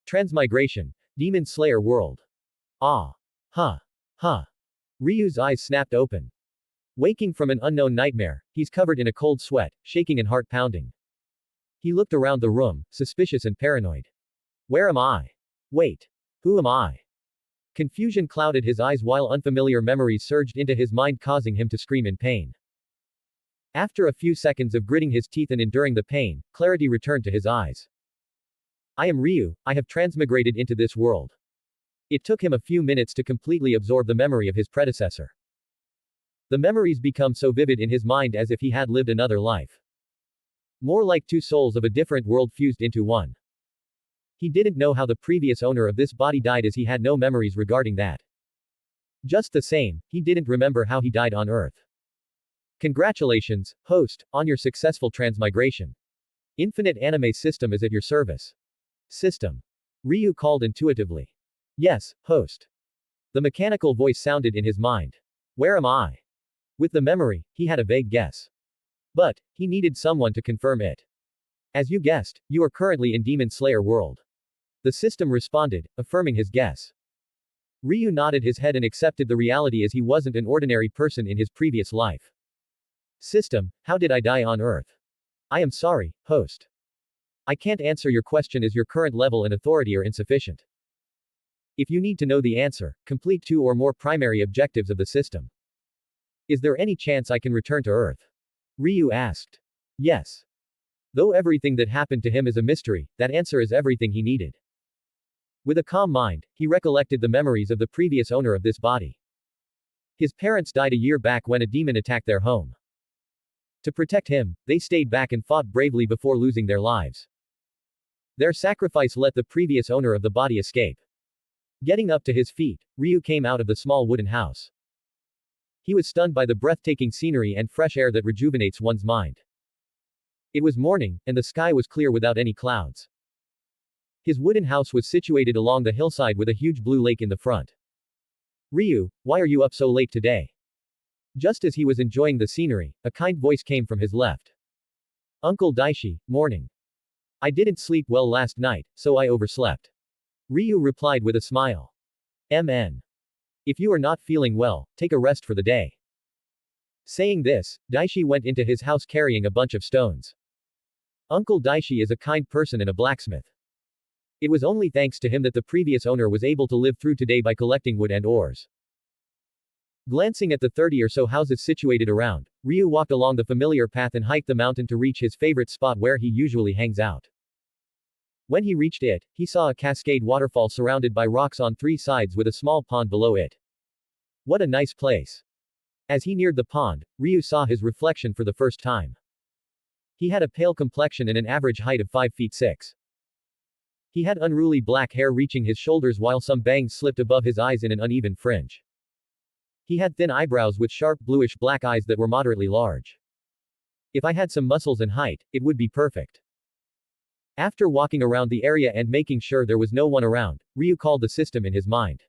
Transmigration. Demon Slayer World. Ah. Huh. Huh. Ryu's eyes snapped open. Waking from an unknown nightmare, he's covered in a cold sweat, shaking and heart pounding. He looked around the room, suspicious and paranoid. Where am I? Wait. Who am I? Confusion clouded his eyes while unfamiliar memories surged into his mind, causing him to scream in pain. After a few seconds of gritting his teeth and enduring the pain, clarity returned to his eyes. I am Ryou, I have transmigrated into this world. It took him a few minutes to completely absorb the memory of his predecessor. The memories become so vivid in his mind as if he had lived another life. More like two souls of a different world fused into one. He didn't know how the previous owner of this body died, as he had no memories regarding that. Just the same, he didn't remember how he died on Earth. Congratulations, host, on your successful transmigration. Infinite Anime System is at your service. System. Ryou called intuitively. Yes, host. The mechanical voice sounded in his mind. Where am I? With the memory, he had a vague guess. But, he needed someone to confirm it. As you guessed, you are currently in Demon Slayer World. The system responded, affirming his guess. Ryou nodded his head and accepted the reality, as he wasn't an ordinary person in his previous life. System, how did I die on Earth? I am sorry, host. I can't answer your question as your current level and authority are insufficient. If you need to know the answer, complete 2 or more primary objectives of the system. Is there any chance I can return to Earth? Ryou asked. Yes. Though everything that happened to him is a mystery, that answer is everything he needed. With a calm mind, he recollected the memories of the previous owner of this body. His parents died a year back when a demon attacked their home. To protect him, they stayed back and fought bravely before losing their lives. Their sacrifice let the previous owner of the body escape. Getting up to his feet, Ryou came out of the small wooden house. He was stunned by the breathtaking scenery and fresh air that rejuvenates one's mind. It was morning, and the sky was clear without any clouds. His wooden house was situated along the hillside with a huge blue lake in the front. Ryou, why are you up so late today? Just as he was enjoying the scenery, a kind voice came from his left. Uncle Daishi, morning. I didn't sleep well last night, so I overslept. Ryou replied with a smile. MN. If you are not feeling well, take a rest for the day. Saying this, Daishi went into his house carrying a bunch of stones. Uncle Daishi is a kind person and a blacksmith. It was only thanks to him that the previous owner was able to live through today by collecting wood and ores. Glancing at the 30 or so houses situated around, Ryou walked along the familiar path and hiked the mountain to reach his favorite spot where he usually hangs out. When he reached it, he saw a cascade waterfall surrounded by rocks on 3 sides with a small pond below it. What a nice place. As he neared the pond, Ryou saw his reflection for the first time. He had a pale complexion and an average height of 5 feet 6. He had unruly black hair reaching his shoulders while some bangs slipped above his eyes in an uneven fringe. He had thin eyebrows with sharp bluish-black eyes that were moderately large. If I had some muscles and height, it would be perfect. After walking around the area and making sure there was no one around, Ryou called the system in his mind.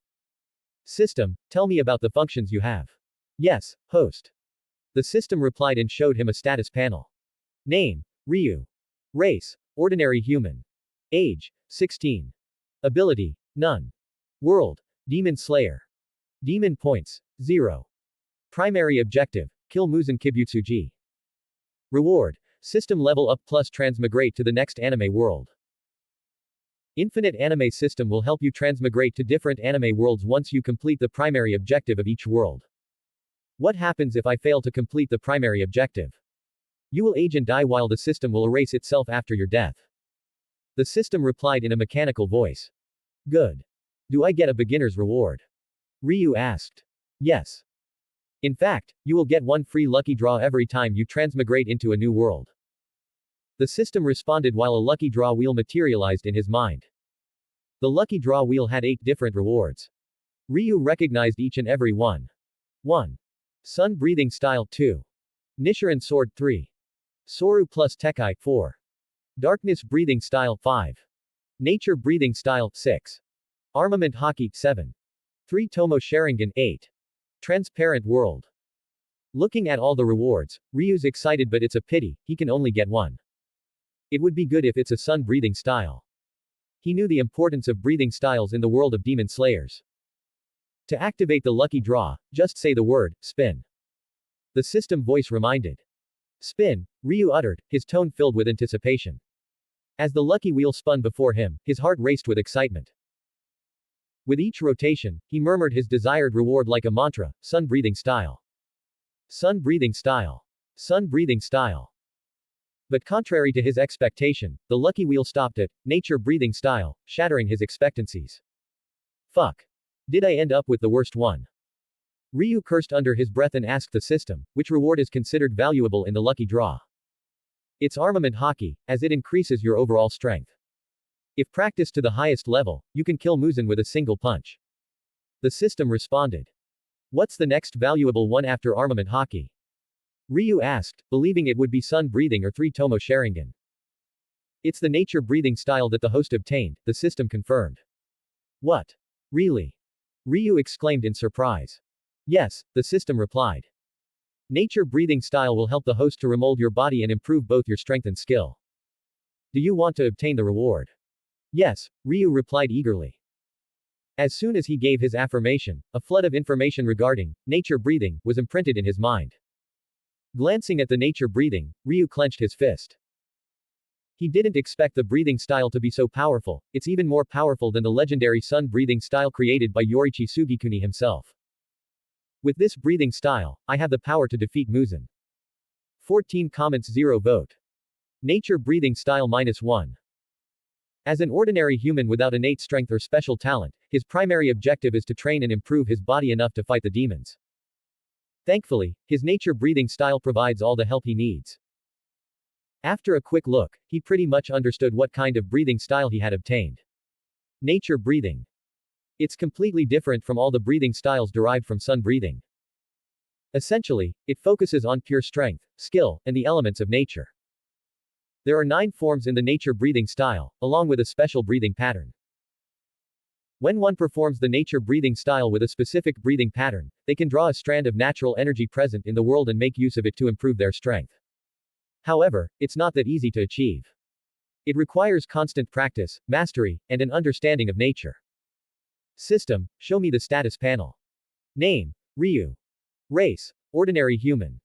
System, tell me about the functions you have. Yes, host. The system replied and showed him a status panel. Name, Ryou. Race, ordinary human. Age, 16. Ability, none. World, Demon Slayer. Demon points, 0. Primary objective, kill Muzan Kibutsuji. Reward, system level up plus transmigrate to the next anime world. Infinite Anime System will help you transmigrate to different anime worlds once you complete the primary objective of each world. What happens if I fail to complete the primary objective? You will age and die while the system will erase itself after your death. The system replied in a mechanical voice. Good. Do I get a beginner's reward? Ryou asked. Yes. In fact, you will get 1 free lucky draw every time you transmigrate into a new world. The system responded while a lucky draw wheel materialized in his mind. The lucky draw wheel had 8 different rewards. Ryou recognized each and every one. 1. Sun Breathing Style 2. Nichiren Sword 3. Soru plus Tekai 4. Darkness Breathing Style 5. Nature Breathing Style 6. Armament Hockey 7. 3 Tomo Sharingan 8. Transparent World. Looking at all the rewards, Ryu's excited, but it's a pity, he can only get 1. It would be good if it's a sun breathing style. He knew the importance of breathing styles in the world of demon slayers. To activate the lucky draw, just say the word, spin. The system voice reminded. Spin, Ryou uttered, his tone filled with anticipation. As the lucky wheel spun before him, his heart raced with excitement. With each rotation, he murmured his desired reward like a mantra, sun breathing style. Sun breathing style. Sun breathing style. But contrary to his expectation, the lucky wheel stopped at nature breathing style, shattering his expectancies. Fuck. Did I end up with the worst one? Ryou cursed under his breath and asked the system, which reward is considered valuable in the lucky draw. It's armament hockey, as it increases your overall strength. If practiced to the highest level, you can kill Muzan with a single punch. The system responded. What's the next valuable one after armament hockey? Ryou asked, believing it would be sun breathing or 3 Tomo Sharingan. It's the nature breathing style that the host obtained, the system confirmed. What? Really? Ryou exclaimed in surprise. Yes, the system replied. Nature breathing style will help the host to remold your body and improve both your strength and skill. Do you want to obtain the reward? Yes, Ryou replied eagerly. As soon as he gave his affirmation, a flood of information regarding nature breathing was imprinted in his mind. Glancing at the nature breathing, Ryou clenched his fist. He didn't expect the breathing style to be so powerful. It's even more powerful than the legendary sun breathing style created by Yoriichi Sugikuni himself. With this breathing style, I have the power to defeat Muzan. 14 comments 0 vote. Nature breathing style -1. As an ordinary human without innate strength or special talent, his primary objective is to train and improve his body enough to fight the demons. Thankfully, his nature breathing style provides all the help he needs. After a quick look, he pretty much understood what kind of breathing style he had obtained. Nature breathing. It's completely different from all the breathing styles derived from sun breathing. Essentially, it focuses on pure strength, skill, and the elements of nature. There are 9 forms in the nature breathing style, along with a special breathing pattern. When one performs the nature breathing style with a specific breathing pattern, they can draw a strand of natural energy present in the world and make use of it to improve their strength. However, it's not that easy to achieve. It requires constant practice, mastery, and an understanding of nature. System, show me the status panel. Name, Ryou. Race, ordinary human.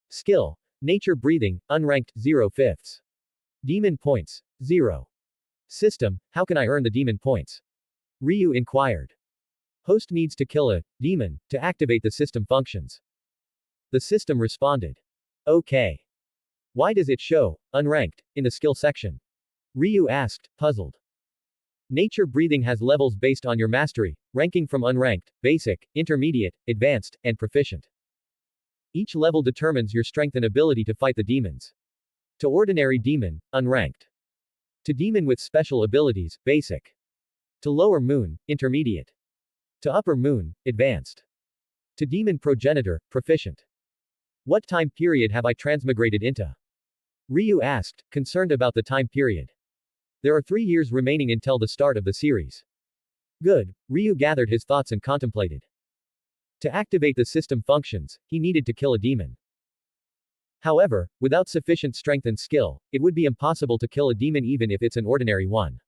Skill, nature breathing, unranked, 0/5. Demon points, 0. System, how can I earn the demon points? Ryou inquired. Host needs to kill a demon to activate the system functions. The system responded. Okay. Why does it show unranked in the skill section? Ryou asked, puzzled. Nature breathing has levels based on your mastery, ranking from unranked, basic, intermediate, advanced, and proficient. Each level determines your strength and ability to fight the demons. To ordinary demon, unranked. To demon with special abilities, basic. To lower moon, intermediate. To upper moon, advanced. To demon progenitor, proficient. What time period have I transmigrated into? Ryou asked, concerned about the time period. There are 3 years remaining until the start of the series. Good, Ryou gathered his thoughts and contemplated. To activate the system functions, he needed to kill a demon. However, without sufficient strength and skill, it would be impossible to kill a demon even if it's an ordinary one.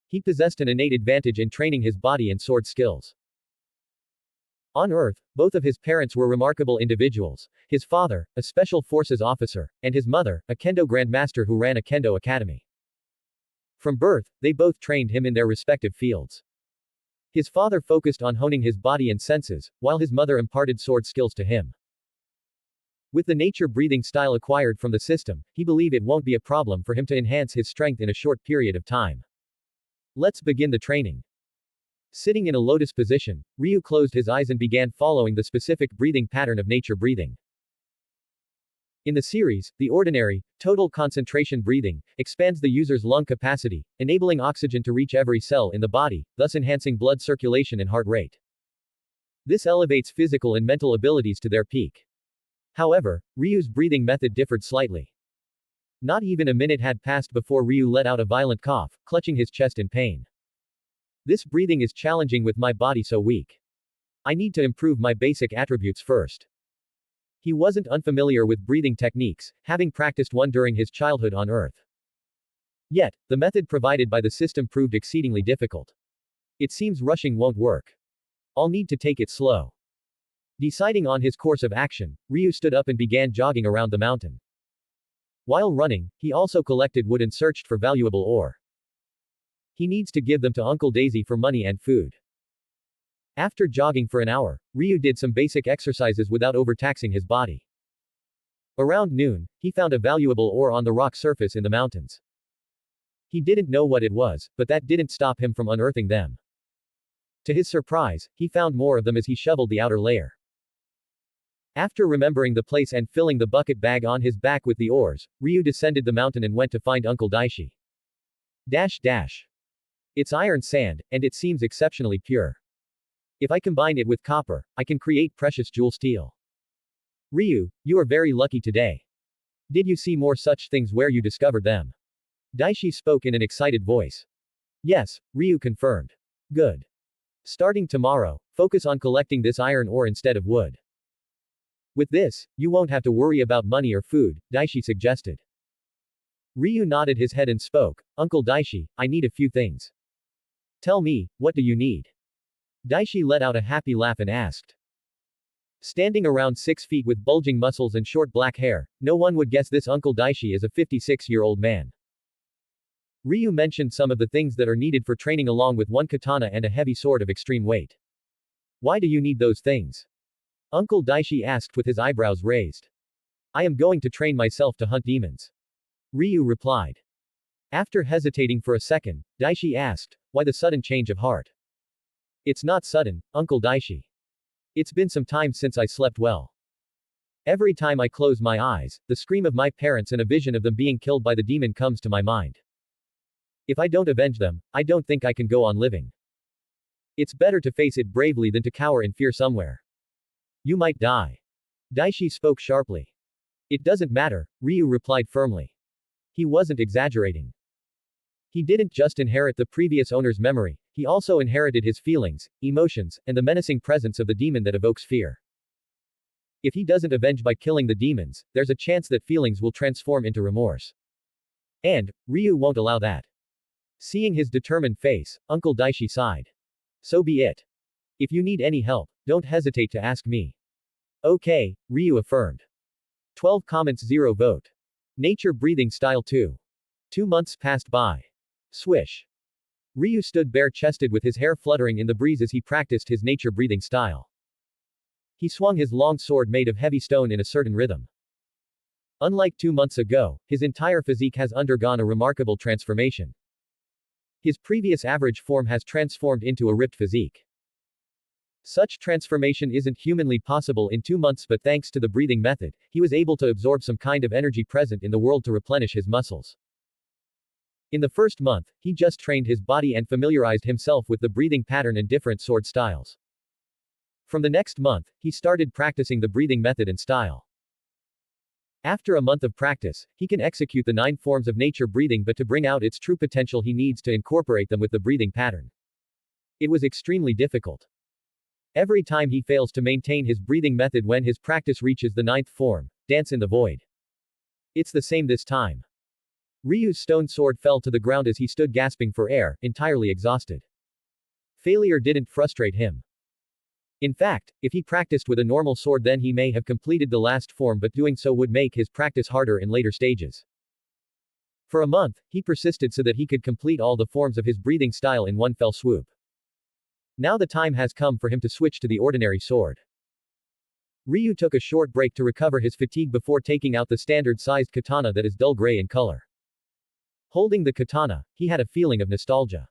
He possessed an innate advantage in training his body and sword skills. On Earth, both of his parents were remarkable individuals, his father, a special forces officer, and his mother, a kendo grandmaster who ran a kendo academy. From birth, they both trained him in their respective fields. His father focused on honing his body and senses, while his mother imparted sword skills to him. With the nature breathing style acquired from the system, he believed it won't be a problem for him to enhance his strength in a short period of time. Let's begin the training. Sitting in a lotus position, Ryou closed his eyes and began following the specific breathing pattern of nature breathing. In the series, the ordinary, total concentration breathing expands the user's lung capacity, enabling oxygen to reach every cell in the body, thus enhancing blood circulation and heart rate. This elevates physical and mental abilities to their peak. However, Ryu's breathing method differed slightly. Not even a minute had passed before Ryou let out a violent cough, clutching his chest in pain. This breathing is challenging with my body so weak. I need to improve my basic attributes first. He wasn't unfamiliar with breathing techniques, having practiced one during his childhood on Earth. Yet, the method provided by the system proved exceedingly difficult. It seems rushing won't work. I'll need to take it slow. Deciding on his course of action, Ryou stood up and began jogging around the mountain. While running, he also collected wood and searched for valuable ore. He needs to give them to Uncle Daisy for money and food. After jogging for an hour, Ryou did some basic exercises without overtaxing his body. Around noon, he found a valuable ore on the rock surface in the mountains. He didn't know what it was, but that didn't stop him from unearthing them. To his surprise, he found more of them as he shoveled the outer layer. After remembering the place and filling the bucket bag on his back with the ores, Ryou descended the mountain and went to find Uncle Daishi. It's iron sand, and it seems exceptionally pure. If I combine it with copper, I can create precious jewel steel. Ryou, you are very lucky today. Did you see more such things where you discovered them? Daishi spoke in an excited voice. Yes, Ryou confirmed. Good. Starting tomorrow, focus on collecting this iron ore instead of wood. With this, you won't have to worry about money or food, Daishi suggested. Ryou nodded his head and spoke, Uncle Daishi, I need a few things. Tell me, what do you need? Daishi let out a happy laugh and asked. Standing around 6 feet with bulging muscles and short black hair, no one would guess this Uncle Daishi is a 56-year-old man. Ryou mentioned some of the things that are needed for training along with one katana and a heavy sword of extreme weight. Why do you need those things? Uncle Daishi asked with his eyebrows raised. I am going to train myself to hunt demons. Ryou replied. After hesitating for a second, Daishi asked, why the sudden change of heart? It's not sudden, Uncle Daishi. It's been some time since I slept well. Every time I close my eyes, the scream of my parents and a vision of them being killed by the demon comes to my mind. If I don't avenge them, I don't think I can go on living. It's better to face it bravely than to cower in fear somewhere. You might die. Daishi spoke sharply. It doesn't matter, Ryou replied firmly. He wasn't exaggerating. He didn't just inherit the previous owner's memory, he also inherited his feelings, emotions, and the menacing presence of the demon that evokes fear. If he doesn't avenge by killing the demons, there's a chance that feelings will transform into remorse. And, Ryou won't allow that. Seeing his determined face, Uncle Daishi sighed. So be it. If you need any help, don't hesitate to ask me. Okay, Ryou affirmed. 12 comments 0 vote. Nature breathing style 2. 2 months passed by. Swish. Ryou stood bare-chested with his hair fluttering in the breeze as he practiced his nature breathing style. He swung his long sword made of heavy stone in a certain rhythm. Unlike 2 months ago, his entire physique has undergone a remarkable transformation. His previous average form has transformed into a ripped physique. Such transformation isn't humanly possible in 2 months, but thanks to the breathing method, he was able to absorb some kind of energy present in the world to replenish his muscles. In the first month, he just trained his body and familiarized himself with the breathing pattern and different sword styles. From the next month, he started practicing the breathing method and style. After a month of practice, he can execute the 9 forms of nature breathing, but to bring out its true potential he needs to incorporate them with the breathing pattern. It was extremely difficult. Every time he fails to maintain his breathing method when his practice reaches the 9th form, dance in the void. It's the same this time. Ryu's stone sword fell to the ground as he stood gasping for air, entirely exhausted. Failure didn't frustrate him. In fact, if he practiced with a normal sword then he may have completed the last form, but doing so would make his practice harder in later stages. For a month, he persisted so that he could complete all the forms of his breathing style in one fell swoop. Now the time has come for him to switch to the ordinary sword. Ryou took a short break to recover his fatigue before taking out the standard-sized katana that is dull gray in color. Holding the katana, he had a feeling of nostalgia.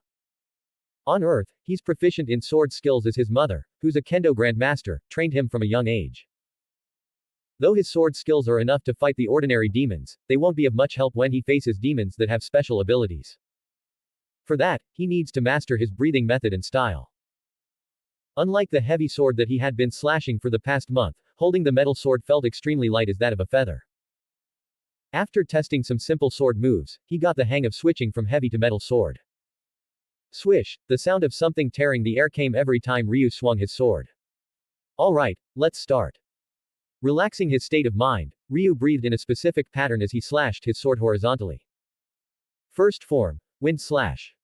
On Earth, he's proficient in sword skills as his mother, who's a kendo grandmaster, trained him from a young age. Though his sword skills are enough to fight the ordinary demons, they won't be of much help when he faces demons that have special abilities. For that, he needs to master his breathing method and style. Unlike the heavy sword that he had been slashing for the past month, holding the metal sword felt extremely light as that of a feather. After testing some simple sword moves, he got the hang of switching from heavy to metal sword. Swish, the sound of something tearing the air came every time Ryou swung his sword. Alright, let's start. Relaxing his state of mind, Ryou breathed in a specific pattern as he slashed his sword horizontally. First form, wind slash.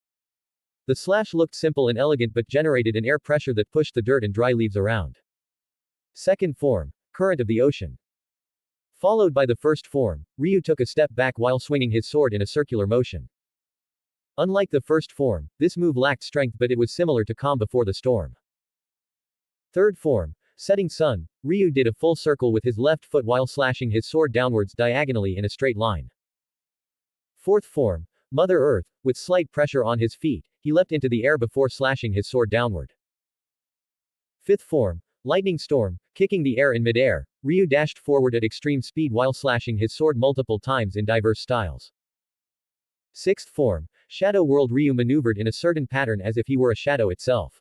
The slash looked simple and elegant but generated an air pressure that pushed the dirt and dry leaves around. Second form, current of the ocean. Followed by the first form, Ryou took a step back while swinging his sword in a circular motion. Unlike the first form, this move lacked strength but it was similar to calm before the storm. Third form, setting sun, Ryou did a full circle with his left foot while slashing his sword downwards diagonally in a straight line. Fourth form, Mother Earth, with slight pressure on his feet, he leapt into the air before slashing his sword downward. Fifth form, lightning storm, kicking the air in midair, Ryou dashed forward at extreme speed while slashing his sword multiple times in diverse styles. Sixth form, shadow world, Ryou maneuvered in a certain pattern as if he were a shadow itself.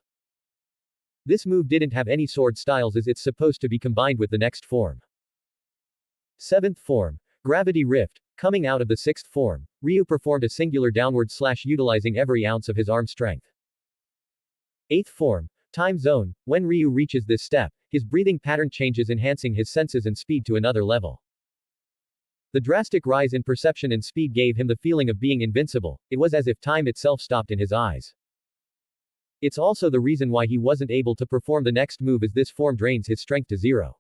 This move didn't have any sword styles as it's supposed to be combined with the next form. Seventh form, gravity rift, coming out of the sixth form, Ryou performed a singular downward slash utilizing every ounce of his arm strength. Eighth form, time zone, when Ryou reaches this step, his breathing pattern changes, enhancing his senses and speed to another level. The drastic rise in perception and speed gave him the feeling of being invincible. It was as if time itself stopped in his eyes. It's also the reason why he wasn't able to perform the next move, as this form drains his strength to zero.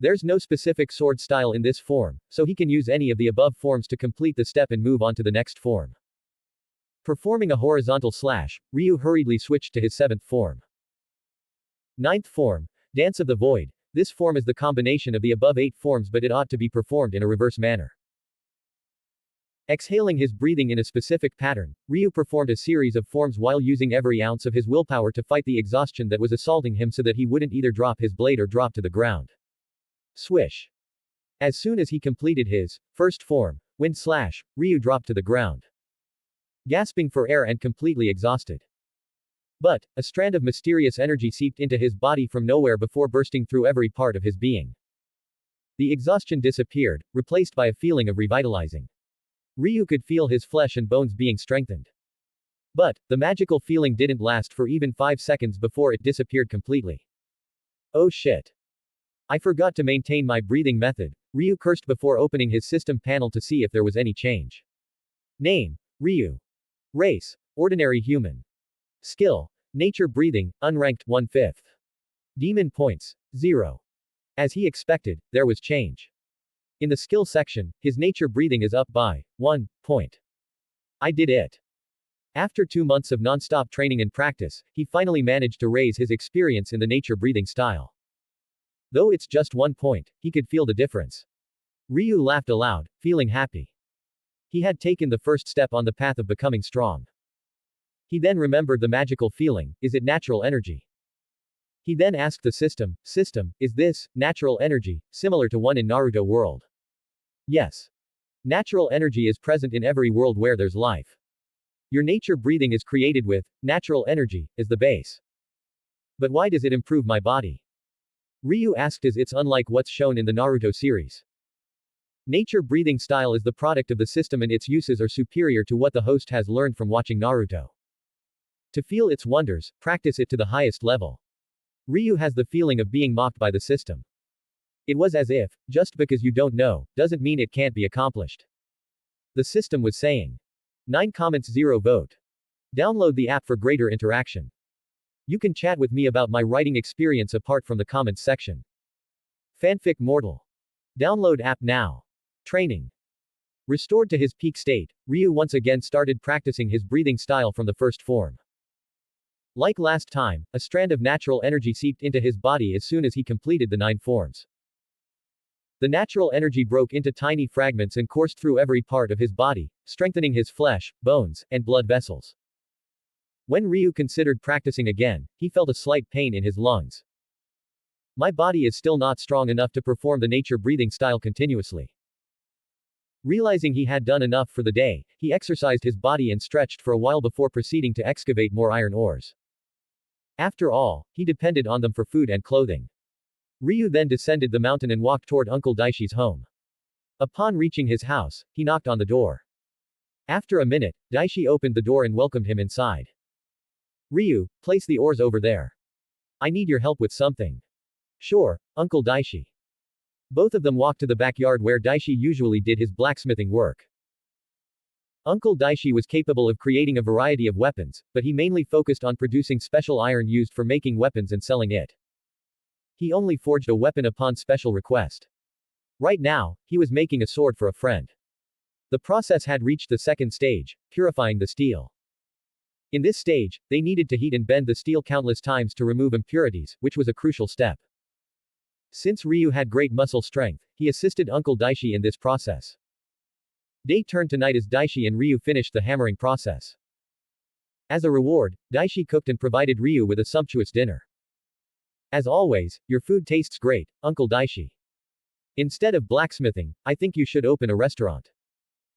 There's no specific sword style in this form, so he can use any of the above forms to complete the step and move on to the next form. Performing a horizontal slash, Ryou hurriedly switched to his seventh form. Ninth form, Dance of the Void. This form is the combination of the above 8 forms, but it ought to be performed in a reverse manner. Exhaling his breathing in a specific pattern, Ryou performed a series of forms while using every ounce of his willpower to fight the exhaustion that was assaulting him so that he wouldn't either drop his blade or drop to the ground. Swish. As soon as he completed his first form, wind slash, Ryou dropped to the ground, gasping for air and completely exhausted. But, a strand of mysterious energy seeped into his body from nowhere before bursting through every part of his being. The exhaustion disappeared, replaced by a feeling of revitalizing. Ryou could feel his flesh and bones being strengthened. But, the magical feeling didn't last for even 5 seconds before it disappeared completely. Oh shit. I forgot to maintain my breathing method, Ryou cursed before opening his system panel to see if there was any change. Name, Ryou. Race, ordinary human. Skill, nature breathing, unranked, 1/5. Demon points, 0. As he expected, there was change. In the skill section, his nature breathing is up by 1 point. I did it. After 2 months of non-stop training and practice, he finally managed to raise his experience in the nature breathing style. Though it's just 1 point, he could feel the difference. Ryou laughed aloud, feeling happy. He had taken the first step on the path of becoming strong. He then remembered the magical feeling. Is it natural energy? He then asked the system, is this natural energy similar to one in Naruto world? Yes. Natural energy is present in every world where there's life. Your nature breathing is created with natural energy as the base. But why does it improve my body? Ryou asked, as it's unlike what's shown in the Naruto series. Nature breathing style is the product of the system and its uses are superior to what the host has learned from watching Naruto. To feel its wonders, practice it to the highest level. Ryou has the feeling of being mocked by the system. It was as if, just because you don't know, doesn't mean it can't be accomplished. The system was saying. 9 comments 0 vote. Download the app for greater interaction. You can chat with me about my writing experience apart from the comments section. FanficMortal. Download app now. Training. Restored to his peak state, Ryou once again started practicing his breathing style from the first form. Like last time, a strand of natural energy seeped into his body as soon as he completed the 9 forms. The natural energy broke into tiny fragments and coursed through every part of his body, strengthening his flesh, bones, and blood vessels. When Ryou considered practicing again, he felt a slight pain in his lungs. My body is still not strong enough to perform the nature breathing style continuously. Realizing he had done enough for the day, he exercised his body and stretched for a while before proceeding to excavate more iron ores. After all, he depended on them for food and clothing. Ryou then descended the mountain and walked toward Uncle Daishi's home. Upon reaching his house, he knocked on the door. After a minute, Daishi opened the door and welcomed him inside. Ryou, place the ores over there. I need your help with something. Sure, Uncle Daishi. Both of them walked to the backyard where Daishi usually did his blacksmithing work. Uncle Daishi was capable of creating a variety of weapons, but he mainly focused on producing special iron used for making weapons and selling it. He only forged a weapon upon special request. Right now, he was making a sword for a friend. The process had reached the second stage, purifying the steel. In this stage, they needed to heat and bend the steel countless times to remove impurities, which was a crucial step. Since Ryu had great muscle strength, he assisted Uncle Daishi in this process. Day turned to night as Daishi and Ryu finished the hammering process. As a reward, Daishi cooked and provided Ryu with a sumptuous dinner. As always, your food tastes great, Uncle Daishi. Instead of blacksmithing, I think you should open a restaurant.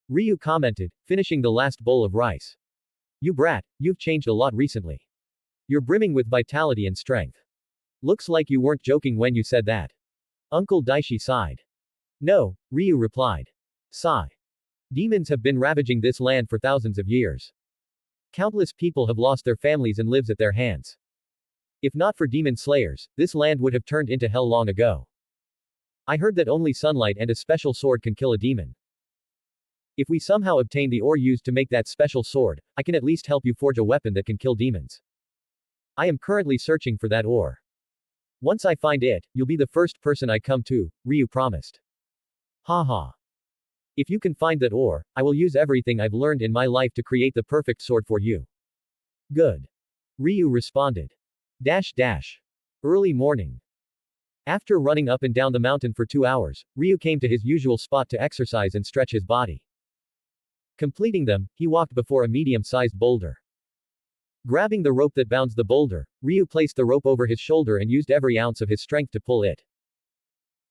Ryu commented, finishing the last bowl of rice. You brat, you've changed a lot recently. You're brimming with vitality and strength. Looks like you weren't joking when you said that. Uncle Daishi sighed. No, Ryu replied. Sigh. Demons have been ravaging this land for thousands of years. Countless people have lost their families and lives at their hands. If not for demon slayers, this land would have turned into hell long ago. I heard that only sunlight and a special sword can kill a demon. If we somehow obtain the ore used to make that special sword, I can at least help you forge a weapon that can kill demons. I am currently searching for that ore. Once I find it, you'll be the first person I come to, Ryu promised. Haha. If you can find that ore, I will use everything I've learned in my life to create the perfect sword for you. Good. Ryu responded. Early morning. After running up and down the mountain for 2 hours, Ryu came to his usual spot to exercise and stretch his body. Completing them, he walked before a medium-sized boulder. Grabbing the rope that bounds the boulder, Ryu placed the rope over his shoulder and used every ounce of his strength to pull it.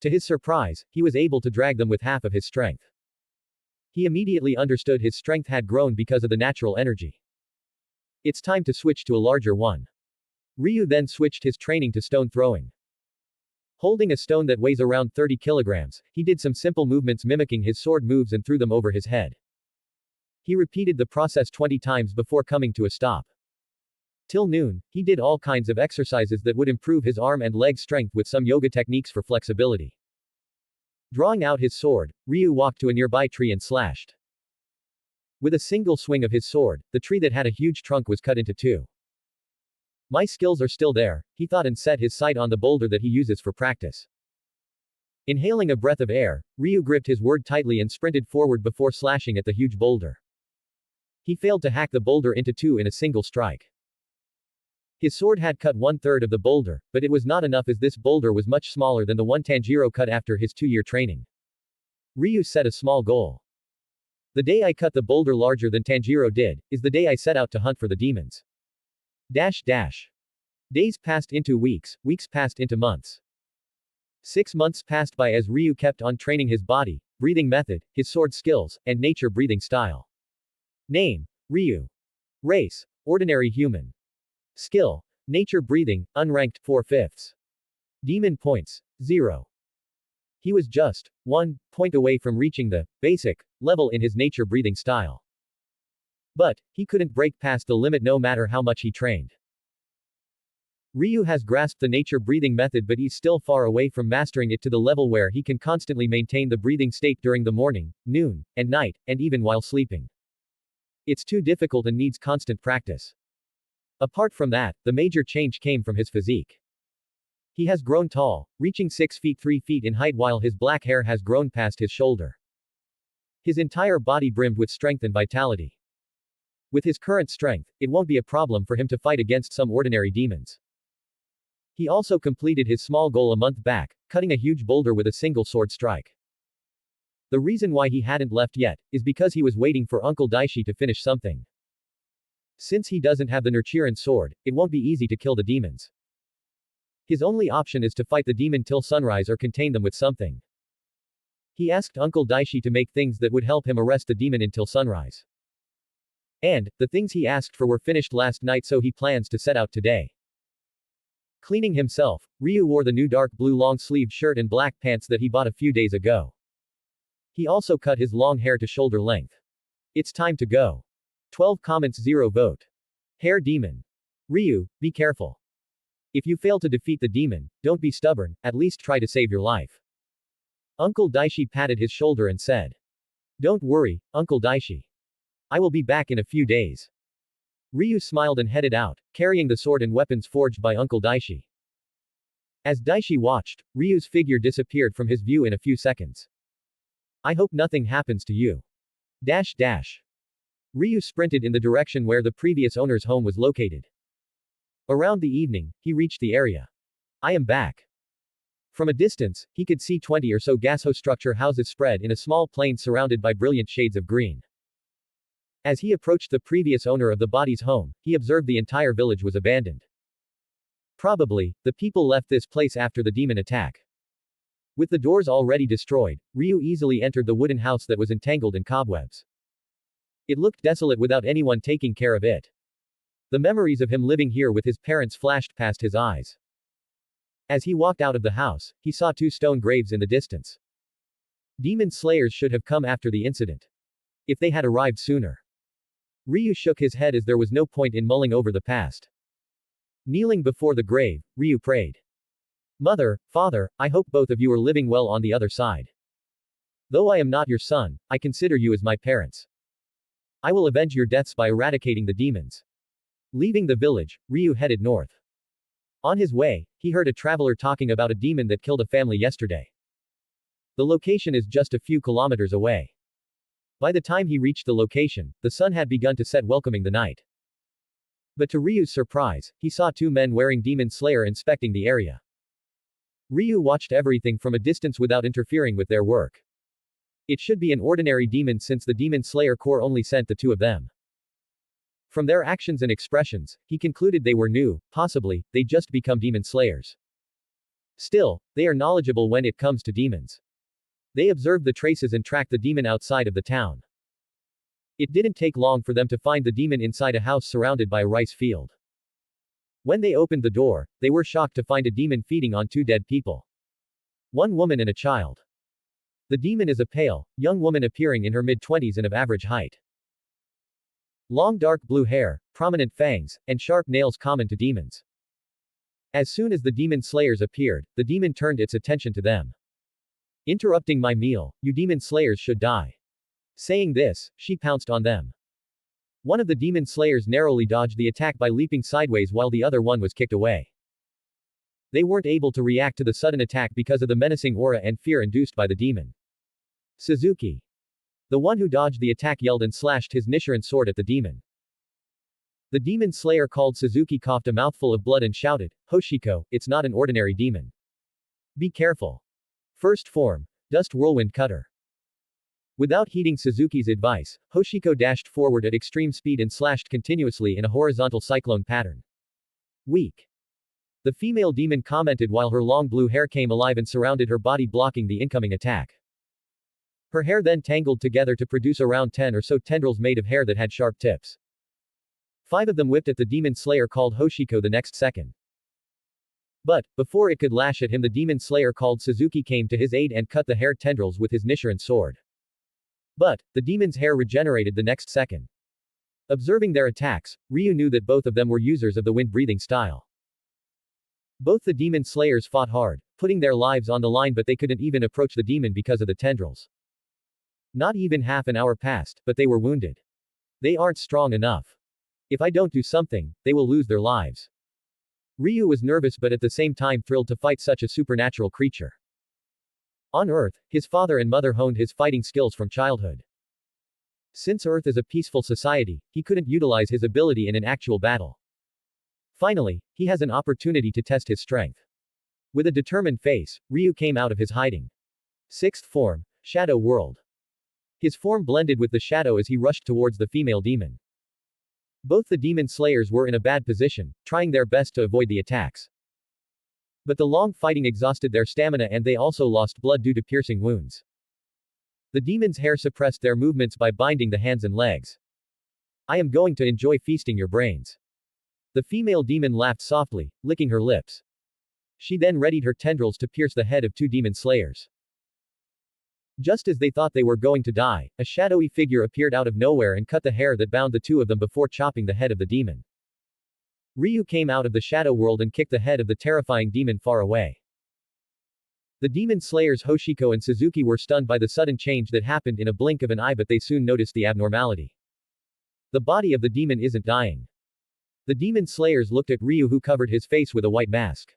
To his surprise, he was able to drag them with half of his strength. He immediately understood his strength had grown because of the natural energy. It's time to switch to a larger one. Ryu then switched his training to stone throwing. Holding a stone that weighs around 30 kilograms, he did some simple movements mimicking his sword moves and threw them over his head. He repeated the process 20 times before coming to a stop. Till noon, he did all kinds of exercises that would improve his arm and leg strength with some yoga techniques for flexibility. Drawing out his sword, Ryu walked to a nearby tree and slashed. With a single swing of his sword, the tree that had a huge trunk was cut into two. My skills are still there, he thought and set his sight on the boulder that he uses for practice. Inhaling a breath of air, Ryu gripped his sword tightly and sprinted forward before slashing at the huge boulder. He failed to hack the boulder into two in a single strike. His sword had cut 1/3 of the boulder, but it was not enough as this boulder was much smaller than the one Tanjiro cut after his 2-year training. Ryu set a small goal. The day I cut the boulder larger than Tanjiro did, is the day I set out to hunt for the demons. Days passed into weeks, weeks passed into months. 6 months passed by as Ryu kept on training his body, breathing method, his sword skills, and nature breathing style. Name: Ryu. Race: ordinary human. Skill: nature breathing, unranked, 4/5. Demon points: 0. He was just 1 point away from reaching the basic level in his nature breathing style. But he couldn't break past the limit no matter how much he trained. Ryu has grasped the nature breathing method, but he's still far away from mastering it to the level where he can constantly maintain the breathing state during the morning, noon, and night, and even while sleeping. It's too difficult and needs constant practice. Apart from that, the major change came from his physique. He has grown tall, reaching 6 feet 3 feet in height, while his black hair has grown past his shoulder. His entire body brimmed with strength and vitality. With his current strength, it won't be a problem for him to fight against some ordinary demons. He also completed his small goal a month back, cutting a huge boulder with a single sword strike. The reason why he hadn't left yet, is because he was waiting for Uncle Daishi to finish something. Since he doesn't have the Nurchiren sword, it won't be easy to kill the demons. His only option is to fight the demon till sunrise or contain them with something. He asked Uncle Daishi to make things that would help him arrest the demon until sunrise. And, the things he asked for were finished last night, so he plans to set out today. Cleaning himself, Ryu wore the new dark blue long-sleeved shirt and black pants that he bought a few days ago. He also cut his long hair to shoulder length. It's time to go. 12 comments 0 vote. Hair Demon. Ryu, be careful. If you fail to defeat the demon, don't be stubborn, at least try to save your life. Uncle Daishi patted his shoulder and said. Don't worry, Uncle Daishi. I will be back in a few days. Ryu smiled and headed out, carrying the sword and weapons forged by Uncle Daishi. As Daishi watched, Ryu's figure disappeared from his view in a few seconds. I hope nothing happens to you. Dash dash. Ryu sprinted in the direction where the previous owner's home was located. Around the evening, he reached the area. I am back. From a distance, he could see 20 or so gasho structure houses spread in a small plain surrounded by brilliant shades of green. As he approached the previous owner of the body's home, he observed the entire village was abandoned. Probably, the people left this place after the demon attack. With the doors already destroyed, Ryu easily entered the wooden house that was entangled in cobwebs. It looked desolate without anyone taking care of it. The memories of him living here with his parents flashed past his eyes. As he walked out of the house, he saw 2 stone graves in the distance. Demon slayers should have come after the incident. If they had arrived sooner. Ryu shook his head as there was no point in mulling over the past. Kneeling before the grave, Ryu prayed. Mother, father, I hope both of you are living well on the other side. Though I am not your son, I consider you as my parents. I will avenge your deaths by eradicating the demons. Leaving the village, Ryu headed north. On his way, he heard a traveler talking about a demon that killed a family yesterday. The location is just a few kilometers away. By the time he reached the location, the sun had begun to set, welcoming the night. But to Ryu's surprise, he saw 2 men wearing demon slayer inspecting the area. Ryu watched everything from a distance without interfering with their work. It should be an ordinary demon since the demon slayer corps only sent the 2 of them. From their actions and expressions, he concluded they were new, possibly, they just become demon slayers. Still, they are knowledgeable when it comes to demons. They observed the traces and tracked the demon outside of the town. It didn't take long for them to find the demon inside a house surrounded by a rice field. When they opened the door, they were shocked to find a demon feeding on 2 dead people. 1 woman and a child. The demon is a pale, young woman appearing in her mid-20s and of average height. Long dark blue hair, prominent fangs, and sharp nails common to demons. As soon as the demon slayers appeared, the demon turned its attention to them. Interrupting my meal, you demon slayers should die. Saying this, she pounced on them. One of the demon slayers narrowly dodged the attack by leaping sideways while the other one was kicked away. They weren't able to react to the sudden attack because of the menacing aura and fear induced by the demon. Suzuki. The one who dodged the attack yelled and slashed his Nichiren sword at the demon. The demon slayer called Suzuki coughed a mouthful of blood and shouted, Hoshiko, it's not an ordinary demon. Be careful. First form, Dust Whirlwind Cutter. Without heeding Suzuki's advice, Hoshiko dashed forward at extreme speed and slashed continuously in a horizontal cyclone pattern. Weak. The female demon commented while her long blue hair came alive and surrounded her body, blocking the incoming attack. Her hair then tangled together to produce around 10 or so tendrils made of hair that had sharp tips. 5 of them whipped at the demon slayer called Hoshiko the next second. But, before it could lash at him, the demon slayer called Suzuki came to his aid and cut the hair tendrils with his Nichiren sword. But, the demon's hair regenerated the next second. Observing their attacks, Ryu knew that both of them were users of the wind-breathing style. Both the demon slayers fought hard, putting their lives on the line, but they couldn't even approach the demon because of the tendrils. Not even half an hour passed, but they were wounded. They aren't strong enough. If I don't do something, they will lose their lives. Ryu was nervous but at the same time thrilled to fight such a supernatural creature. On Earth, his father and mother honed his fighting skills from childhood. Since Earth is a peaceful society, he couldn't utilize his ability in an actual battle. Finally, he has an opportunity to test his strength. With a determined face, Ryu came out of his hiding. 6th form, Shadow World. His form blended with the shadow as he rushed towards the female demon. Both the demon slayers were in a bad position, trying their best to avoid the attacks. But the long fighting exhausted their stamina and they also lost blood due to piercing wounds. The demon's hair suppressed their movements by binding the hands and legs. I am going to enjoy feasting your brains. The female demon laughed softly, licking her lips. She then readied her tendrils to pierce the head of 2 demon slayers. Just as they thought they were going to die, a shadowy figure appeared out of nowhere and cut the hair that bound the 2 of them before chopping the head of the demon. Ryu came out of the shadow world and kicked the head of the terrifying demon far away. The demon slayers Hoshiko and Suzuki were stunned by the sudden change that happened in a blink of an eye, but they soon noticed the abnormality. The body of the demon isn't dying. The demon slayers looked at Ryou, who covered his face with a white mask.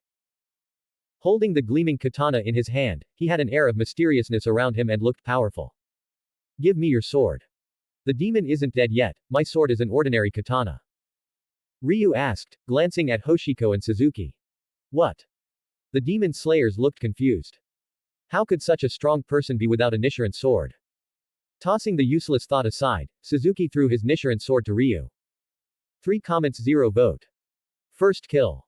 Holding the gleaming katana in his hand, he had an air of mysteriousness around him and looked powerful. Give me your sword. The demon isn't dead yet, my sword is an ordinary katana. Ryou asked, glancing at Hoshiko and Suzuki. What? The demon slayers looked confused. How could such a strong person be without a Nichiren sword? Tossing the useless thought aside, Suzuki threw his Nichiren sword to Ryou. 3 comments 0 vote. First kill.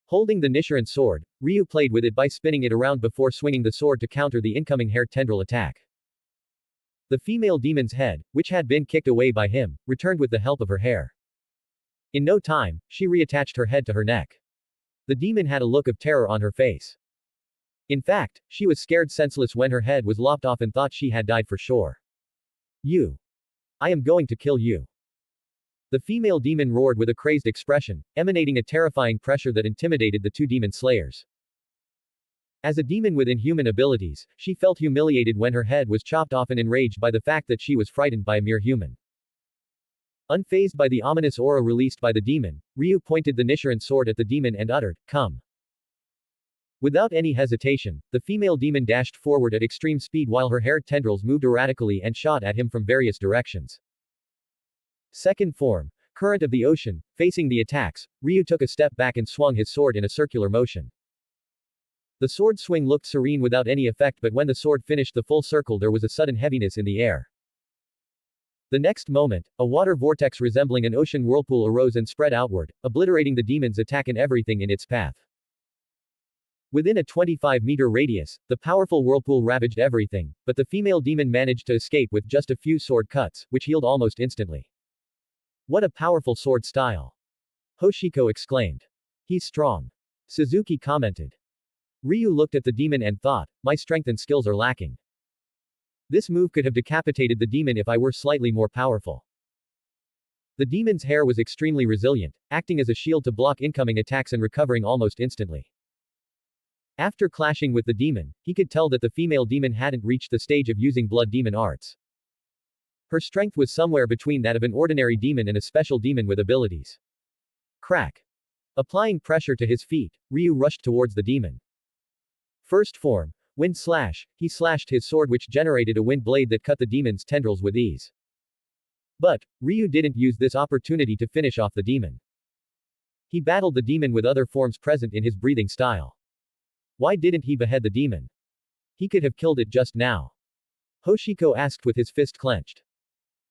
Holding the Nichiren sword, Ryou played with it by spinning it around before swinging the sword to counter the incoming hair tendril attack. The female demon's head, which had been kicked away by him, returned with the help of her hair. In no time, she reattached her head to her neck. The demon had a look of terror on her face. In fact, she was scared senseless when her head was lopped off and thought she had died for sure. You. I am going to kill you. The female demon roared with a crazed expression, emanating a terrifying pressure that intimidated the 2 demon slayers. As a demon with inhuman abilities, she felt humiliated when her head was chopped off and enraged by the fact that she was frightened by a mere human. Unfazed by the ominous aura released by the demon, Ryou pointed the Nichiren sword at the demon and uttered, "Come." Without any hesitation, the female demon dashed forward at extreme speed while her hair tendrils moved erratically and shot at him from various directions. Second form, current of the ocean, facing the attacks, Ryou took a step back and swung his sword in a circular motion. The sword swing looked serene without any effect, but when the sword finished the full circle there was a sudden heaviness in the air. The next moment, a water vortex resembling an ocean whirlpool arose and spread outward, obliterating the demon's attack and everything in its path. Within a 25-meter radius, the powerful whirlpool ravaged everything, but the female demon managed to escape with just a few sword cuts, which healed almost instantly. What a powerful sword style! Hoshiko exclaimed. He's strong. Suzuki commented. Ryou looked at the demon and thought, my strength and skills are lacking. This move could have decapitated the demon if I were slightly more powerful. The demon's hair was extremely resilient, acting as a shield to block incoming attacks and recovering almost instantly. After clashing with the demon, he could tell that the female demon hadn't reached the stage of using blood demon arts. Her strength was somewhere between that of an ordinary demon and a special demon with abilities. Crack. Applying pressure to his feet, Ryou rushed towards the demon. First form, wind slash, he slashed his sword which generated a wind blade that cut the demon's tendrils with ease. But, Ryou didn't use this opportunity to finish off the demon. He battled the demon with other forms present in his breathing style. Why didn't he behead the demon? He could have killed it just now. Hoshiko asked with his fist clenched.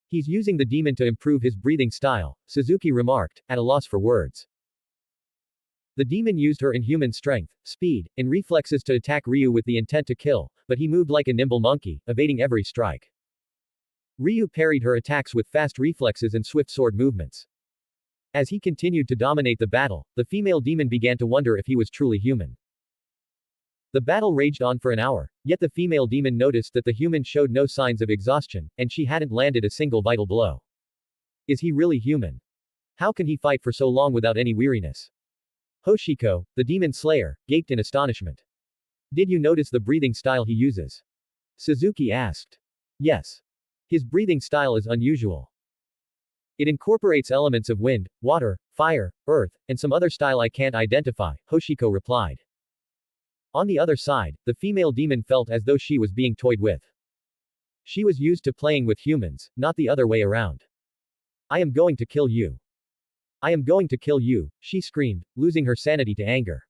He's using the demon to improve his breathing style, Suzuki remarked, at a loss for words. The demon used her inhuman strength, speed, and reflexes to attack Ryou with the intent to kill, but he moved like a nimble monkey, evading every strike. Ryou parried her attacks with fast reflexes and swift sword movements. As he continued to dominate the battle, the female demon began to wonder if he was truly human. The battle raged on for an hour, yet the female demon noticed that the human showed no signs of exhaustion, and she hadn't landed a single vital blow. Is he really human? How can he fight for so long without any weariness? Hoshiko, the demon slayer, gaped in astonishment. Did you notice the breathing style he uses? Suzuki asked. Yes. His breathing style is unusual. It incorporates elements of wind, water, fire, earth, and some other style I can't identify, Hoshiko replied. On the other side, the female demon felt as though she was being toyed with. She was used to playing with humans, not the other way around. I am going to kill you. I am going to kill you, she screamed, losing her sanity to anger.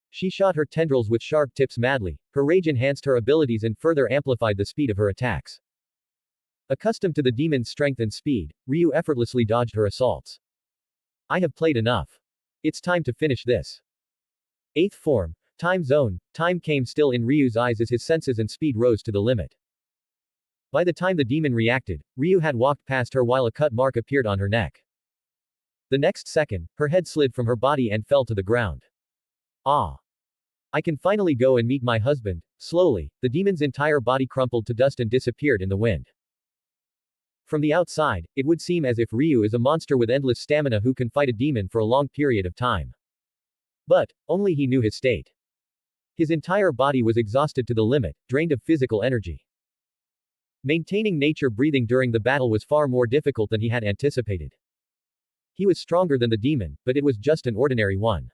She shot her tendrils with sharp tips madly, her rage enhanced her abilities and further amplified the speed of her attacks. Accustomed to the demon's strength and speed, Ryou effortlessly dodged her assaults. I have played enough. It's time to finish this. Eighth form, time zone, time came still in Ryu's eyes as his senses and speed rose to the limit. By the time the demon reacted, Ryou had walked past her while a cut mark appeared on her neck. The next second, her head slid from her body and fell to the ground. Ah! I can finally go and meet my husband. Slowly, the demon's entire body crumpled to dust and disappeared in the wind. From the outside, it would seem as if Ryou is a monster with endless stamina who can fight a demon for a long period of time. But, only he knew his state. His entire body was exhausted to the limit, drained of physical energy. Maintaining nature breathing during the battle was far more difficult than he had anticipated. He was stronger than the demon, but it was just an ordinary one.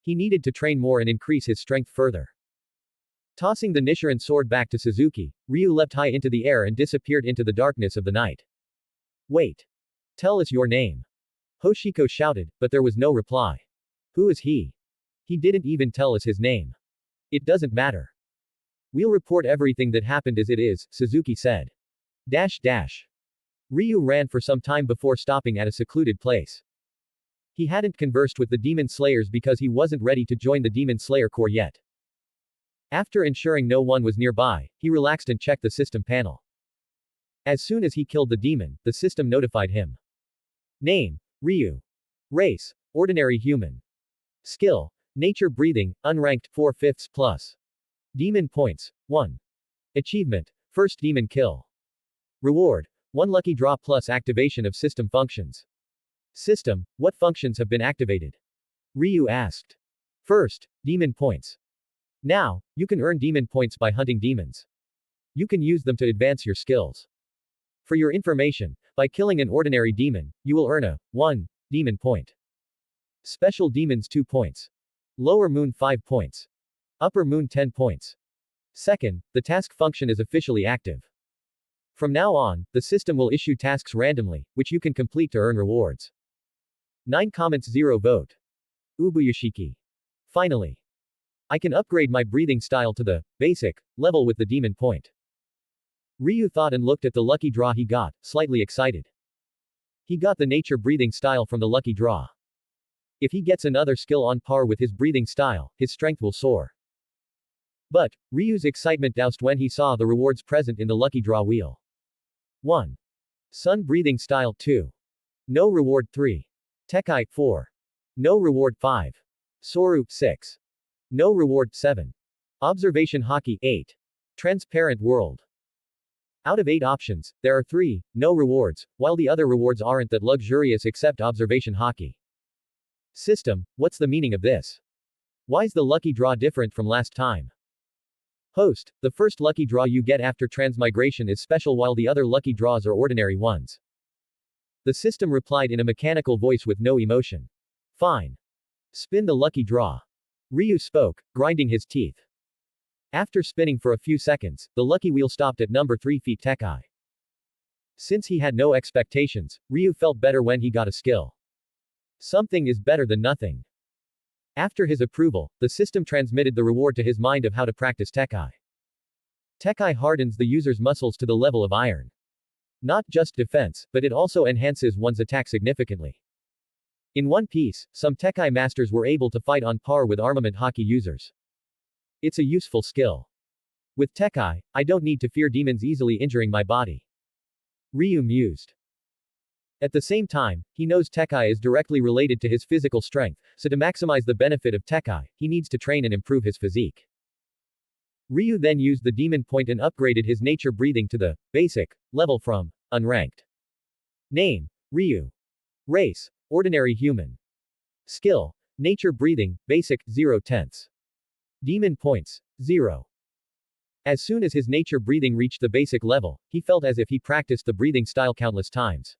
He needed to train more and increase his strength further. Tossing the Nichiren sword back to Suzuki, Ryou leapt high into the air and disappeared into the darkness of the night. Wait. Tell us your name. Hoshiko shouted, but there was no reply. Who is he? He didn't even tell us his name. It doesn't matter. We'll report everything that happened as it is, Suzuki said. Ryou ran for some time before stopping at a secluded place. He hadn't conversed with the demon slayers because he wasn't ready to join the demon slayer corps yet. After ensuring no one was nearby, he relaxed and checked the system panel. As soon as he killed the demon, the system notified him. Name, Ryou. Race, ordinary human. Skill, nature breathing, unranked 4/5 plus. Demon points, 1. Achievement, first demon kill. Reward, 1 lucky draw plus activation of system functions. System, what functions have been activated? Ryou asked. First, demon points. Now, you can earn demon points by hunting demons. You can use them to advance your skills. For your information, by killing an ordinary demon, you will earn a 1 demon point. Special demons 2 points. Lower moon 5 points. Upper moon 10 points. Second, the task function is officially active. From now on, the system will issue tasks randomly, which you can complete to earn rewards. 9 comments 0 vote. Ubuyashiki. Finally. I can upgrade my breathing style to the basic level with the demon point. Ryou thought and looked at the lucky draw he got, slightly excited. He got the nature breathing style from the lucky draw. If he gets another skill on par with his breathing style, his strength will soar. But, Ryu's excitement doused when he saw the rewards present in the lucky draw wheel. 1. Sun breathing style 2. No reward 3. Tekai 4. No reward 5. Soru 6. No reward 7. Observation Hockey 8. Transparent World. Out of 8 options, there are 3 no rewards, while the other rewards aren't that luxurious except Observation Hockey. System, what's the meaning of this? Why's the lucky draw different from last time? Host, the first lucky draw you get after transmigration is special while the other lucky draws are ordinary ones. The system replied in a mechanical voice with no emotion. Fine. Spin the lucky draw. Ryou spoke, grinding his teeth. After spinning for a few seconds, the lucky wheel stopped at number 3 feet Tekai. Since he had no expectations, Ryou felt better when he got a skill. Something is better than nothing. After his approval, the system transmitted the reward to his mind of how to practice Tekai. Tekai hardens the user's muscles to the level of iron. Not just defense, but it also enhances one's attack significantly. In One Piece, some Tekai masters were able to fight on par with armament hockey users. It's a useful skill. With Tekai, I don't need to fear demons easily injuring my body. Ryou mused. At the same time, he knows Tekai is directly related to his physical strength, so to maximize the benefit of Tekai, he needs to train and improve his physique. Ryou then used the demon point and upgraded his nature breathing to the basic level from unranked. Name, Ryou. Race, ordinary human. Skill, nature breathing, basic, 0/10. Demon points, 0. As soon as his nature breathing reached the basic level, he felt as if he practiced the breathing style countless times.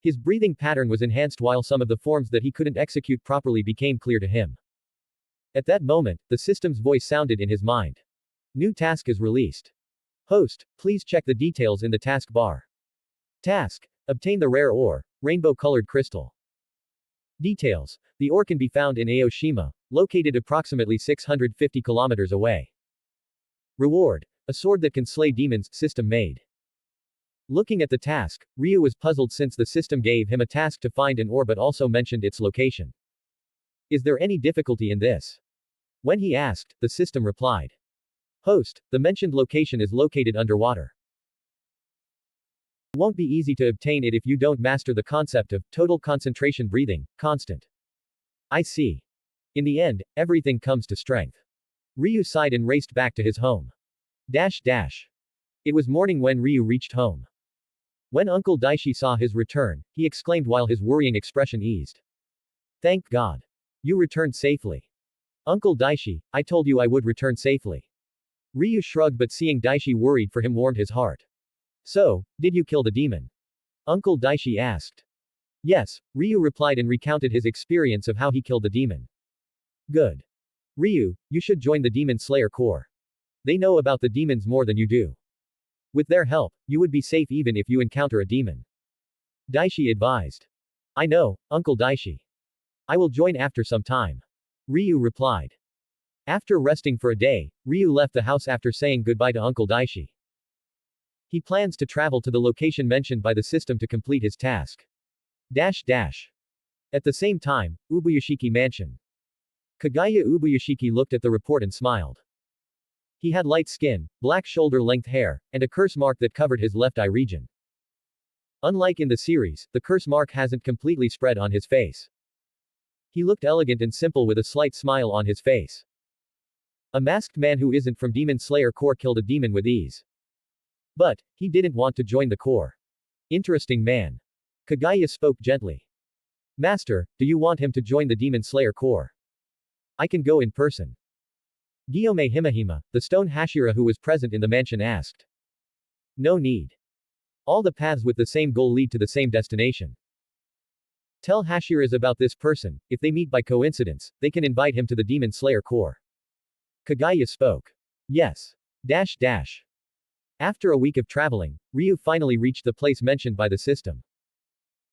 His breathing pattern was enhanced while some of the forms that he couldn't execute properly became clear to him. At that moment, the system's voice sounded in his mind. New task is released. Host, please check the details in the task bar. Task, obtain the rare ore, rainbow-colored crystal. Details, the ore can be found in Aoshima, located approximately 650 kilometers away. Reward, a sword that can slay demons, system made. Looking at the task, Ryou was puzzled since the system gave him a task to find an ore but also mentioned its location. Is there any difficulty in this? When he asked, the system replied. Host, the mentioned location is located underwater. It won't be easy to obtain it if you don't master the concept of total concentration breathing, constant. I see. In the end, everything comes to strength. Ryou sighed and raced back to his home. It was morning when Ryou reached home. When Uncle Daishi saw his return, he exclaimed while his worrying expression eased. Thank God. You returned safely. Uncle Daishi, I told you I would return safely. Ryu shrugged, but seeing Daishi worried for him warmed his heart. So, did you kill the demon? Uncle Daishi asked. Yes, Ryu replied and recounted his experience of how he killed the demon. Good. Ryu, you should join the Demon Slayer Corps. They know about the demons more than you do. With their help, you would be safe even if you encounter a demon. Daishi advised. I know, Uncle Daishi. I will join after some time. Ryu replied. After resting for a day, Ryu left the house after saying goodbye to Uncle Daishi. He plans to travel to the location mentioned by the system to complete his task. At the same time, Ubuyashiki Mansion. Kagaya Ubuyashiki looked at the report and smiled. He had light skin, black shoulder-length hair, and a curse mark that covered his left eye region. Unlike in the series, the curse mark hasn't completely spread on his face. He looked elegant and simple with a slight smile on his face. A masked man who isn't from Demon Slayer Corps killed a demon with ease. But, he didn't want to join the Corps. Interesting man. Kagaya spoke gently. Master, do you want him to join the Demon Slayer Corps? I can go in person. Guillaume Himahima, the stone Hashira who was present in the mansion asked. No need. All the paths with the same goal lead to the same destination. Tell Hashiras about this person, if they meet by coincidence, they can invite him to the Demon Slayer Corps. Kagaya spoke. Yes. After a week of traveling, Ryu finally reached the place mentioned by the system.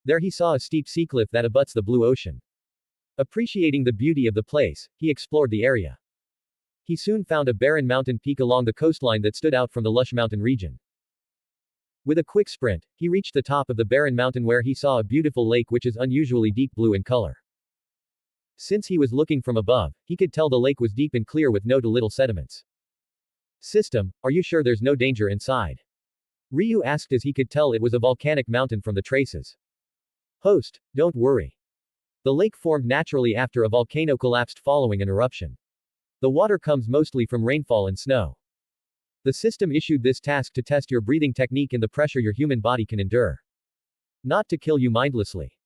There he saw a steep sea cliff that abuts the blue ocean. Appreciating the beauty of the place, he explored the area. He soon found a barren mountain peak along the coastline that stood out from the lush mountain region. With a quick sprint, he reached the top of the barren mountain where he saw a beautiful lake which is unusually deep blue in color. Since he was looking from above, he could tell the lake was deep and clear with no little sediments. System, are you sure there's no danger inside? Ryu asked as he could tell it was a volcanic mountain from the traces. Host, don't worry. The lake formed naturally after a volcano collapsed following an eruption. The water comes mostly from rainfall and snow. The system issued this task to test your breathing technique and the pressure your human body can endure. Not to kill you mindlessly.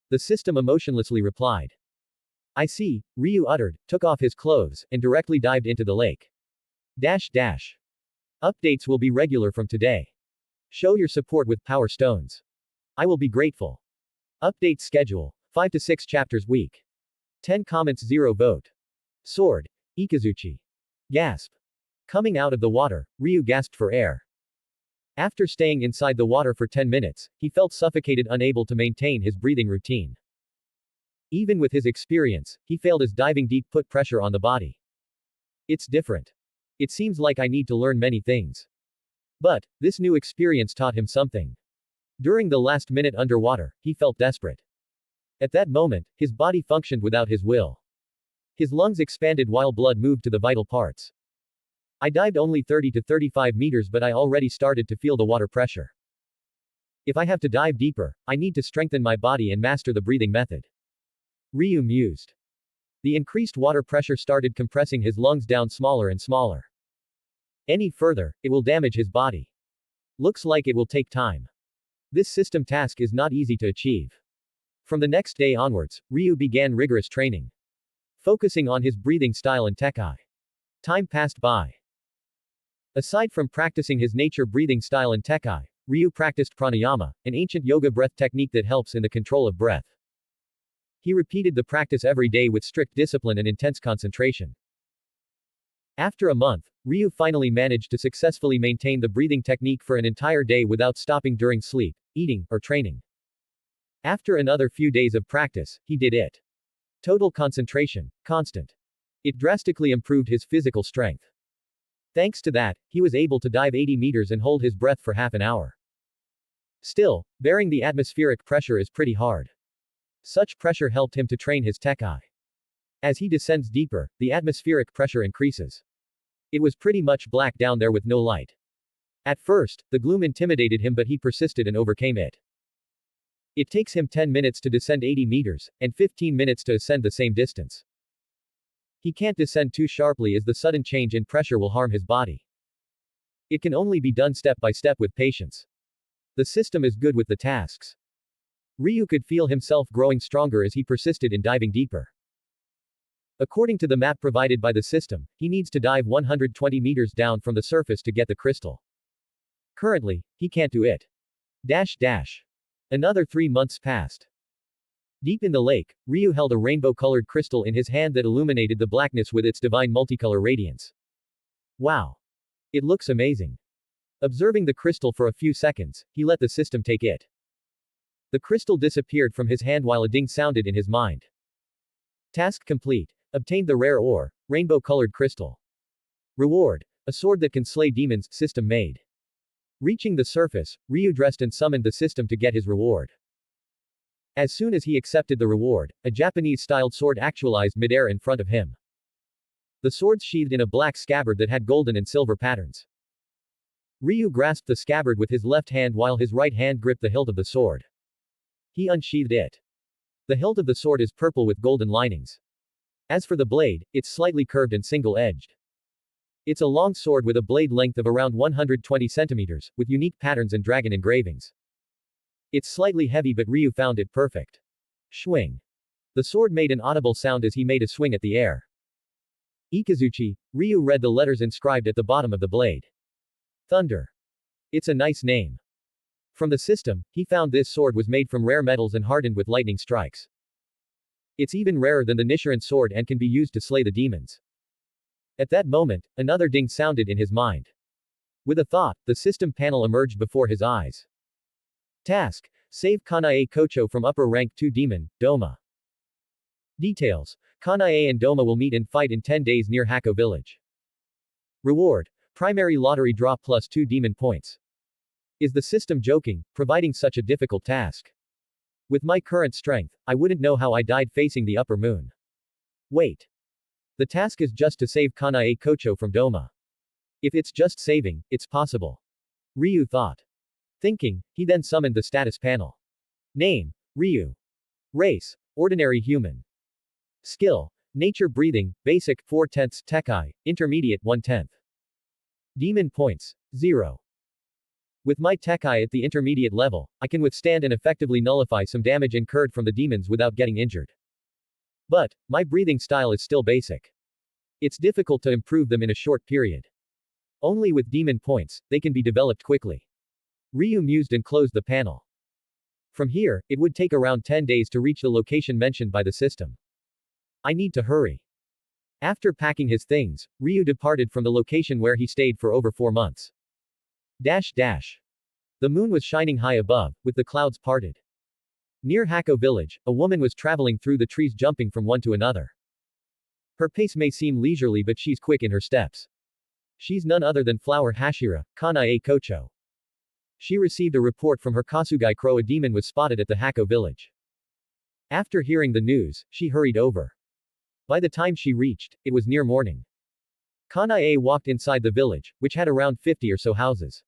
The system emotionlessly replied. I see, Ryu uttered, took off his clothes, and directly dived into the lake. Updates will be regular from today. Show your support with power stones. I will be grateful. Update schedule, 5 to 6 chapters week. 10 comments 0 vote. Sword. Ikazuchi. Gasp. Coming out of the water, Ryu gasped for air. After staying inside the water for 10 minutes, he felt suffocated, unable to maintain his breathing routine. Even with his experience, he failed as diving deep put pressure on the body. It's different. It seems like I need to learn many things. But, this new experience taught him something. During the last minute underwater, he felt desperate. At that moment, his body functioned without his will. His lungs expanded while blood moved to the vital parts. I dived only 30 to 35 meters, but I already started to feel the water pressure. If I have to dive deeper, I need to strengthen my body and master the breathing method. Ryu mused. The increased water pressure started compressing his lungs down smaller and smaller. Any further, it will damage his body. Looks like it will take time. This system task is not easy to achieve. From the next day onwards, Ryu began rigorous training. Focusing on his breathing style and tekai. Time passed by. Aside from practicing his nature breathing style and tekai, Ryu practiced pranayama, an ancient yoga breath technique that helps in the control of breath. He repeated the practice every day with strict discipline and intense concentration. After a month, Ryu finally managed to successfully maintain the breathing technique for an entire day without stopping during sleep, eating, or training. After another few days of practice, he did it. Total concentration, constant. It drastically improved his physical strength. Thanks to that, he was able to dive 80 meters and hold his breath for half an hour. Still, bearing the atmospheric pressure is pretty hard. Such pressure helped him to train his tekai. As he descends deeper, the atmospheric pressure increases. It was pretty much black down there with no light. At first, the gloom intimidated him, but he persisted and overcame it. It takes him 10 minutes to descend 80 meters, and 15 minutes to ascend the same distance. He can't descend too sharply as the sudden change in pressure will harm his body. It can only be done step by step with patience. The system is good with the tasks. Ryu could feel himself growing stronger as he persisted in diving deeper. According to the map provided by the system, he needs to dive 120 meters down from the surface to get the crystal. Currently, he can't do it. Another 3 months passed. Deep in the lake, Ryou held a rainbow-colored crystal in his hand that illuminated the blackness with its divine multicolor radiance. Wow! It looks amazing. Observing the crystal for a few seconds, he let the system take it. The crystal disappeared from his hand while a ding sounded in his mind. Task complete. Obtained the rare ore, rainbow-colored crystal. Reward: a sword that can slay demons, system made. Reaching the surface, Ryou dressed and summoned the system to get his reward. As soon as he accepted the reward, a Japanese-styled sword actualized midair in front of him. The sword sheathed in a black scabbard that had golden and silver patterns. Ryou grasped the scabbard with his left hand while his right hand gripped the hilt of the sword. He unsheathed it. The hilt of the sword is purple with golden linings. As for the blade, it's slightly curved and single-edged. It's a long sword with a blade length of around 120 centimeters, with unique patterns and dragon engravings. It's slightly heavy but Ryou found it perfect. Swing. The sword made an audible sound as he made a swing at the air. Ikazuchi, Ryou read the letters inscribed at the bottom of the blade. Thunder. It's a nice name. From the system, he found this sword was made from rare metals and hardened with lightning strikes. It's even rarer than the Nichiren sword and can be used to slay the demons. At that moment, another ding sounded in his mind. With a thought, the system panel emerged before his eyes. Task: save Kanae Kocho from upper rank 2 demon, Doma. Details: Kanae and Doma will meet and fight in 10 days near Hako village. Reward: primary lottery draw plus 2 demon points. Is the system joking, providing such a difficult task? With my current strength, I wouldn't know how I died facing the upper moon. Wait. The task is just to save Kanae Kocho from Doma. If it's just saving, it's possible. Ryou thought. Thinking, he then summoned the status panel. Name: Ryou. Race: ordinary human. Skill: nature breathing, basic 4/10 Tekai, intermediate 1/10. Demon points: 0. With my Tekai at the intermediate level, I can withstand and effectively nullify some damage incurred from the demons without getting injured. But, my breathing style is still basic. It's difficult to improve them in a short period. Only with demon points, they can be developed quickly. Ryou mused and closed the panel. From here, it would take around 10 days to reach the location mentioned by the system. I need to hurry. After packing his things, Ryou departed from the location where he stayed for over 4 months. The moon was shining high above, with the clouds parted. Near Hako village, a woman was traveling through the trees jumping from one to another. Her pace may seem leisurely but she's quick in her steps. She's none other than Flower Hashira, Kanae Kocho. She received a report from her Kasugai Crow a demon was spotted at the Hako village. After hearing the news, she hurried over. By the time she reached, it was near morning. Kanae walked inside the village, which had around 50 or so houses.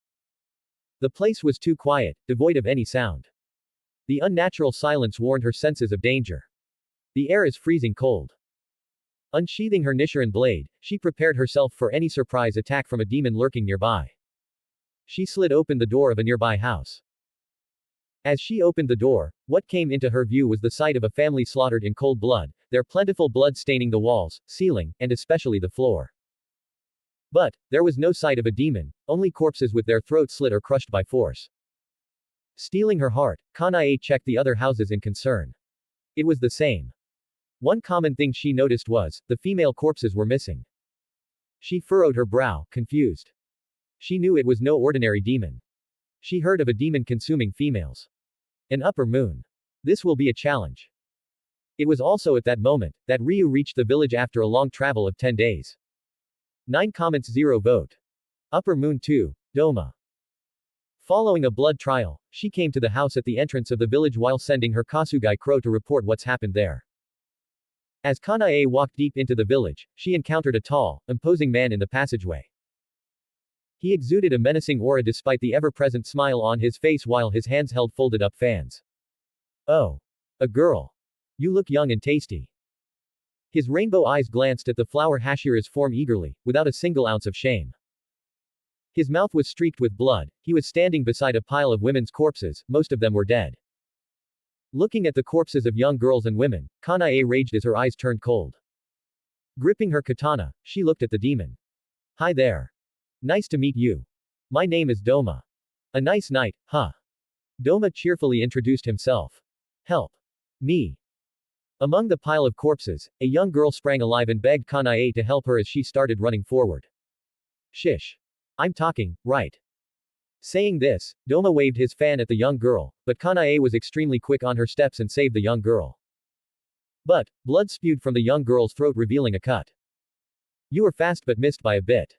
The place was too quiet, devoid of any sound. The unnatural silence warned her senses of danger. The air is freezing cold. Unsheathing her Nichiren blade, she prepared herself for any surprise attack from a demon lurking nearby. She slid open the door of a nearby house. As she opened the door, what came into her view was the sight of a family slaughtered in cold blood, their plentiful blood staining the walls, ceiling, and especially the floor. But, there was no sight of a demon, only corpses with their throats slit or crushed by force. Stealing her heart, Kanae checked the other houses in concern. It was the same. One common thing she noticed was, the female corpses were missing. She furrowed her brow, confused. She knew it was no ordinary demon. She heard of a demon consuming females. An upper moon. This will be a challenge. It was also at that moment, that Ryou reached the village after a long travel of 10 days. 9 comments 0 vote. Upper Moon 2, Doma. Following a blood trial, she came to the house at the entrance of the village while sending her Kasugai Crow to report what's happened there. As Kanae walked deep into the village, she encountered a tall, imposing man in the passageway. He exuded a menacing aura despite the ever-present smile on his face while his hands held folded-up fans. Oh. A girl. You look young and tasty. His rainbow eyes glanced at the Flower Hashira's form eagerly, without a single ounce of shame. His mouth was streaked with blood, he was standing beside a pile of women's corpses, most of them were dead. Looking at the corpses of young girls and women, Kanae raged as her eyes turned cold. Gripping her katana, she looked at the demon. Hi there. Nice to meet you. My name is Doma. A nice night, huh? Doma cheerfully introduced himself. Help. Me. Among the pile of corpses, a young girl sprang alive and begged Kanae to help her as she started running forward. Shish. I'm talking, right? Saying this, Doma waved his fan at the young girl, but Kanae was extremely quick on her steps and saved the young girl. But, blood spewed from the young girl's throat revealing a cut. You were fast but missed by a bit.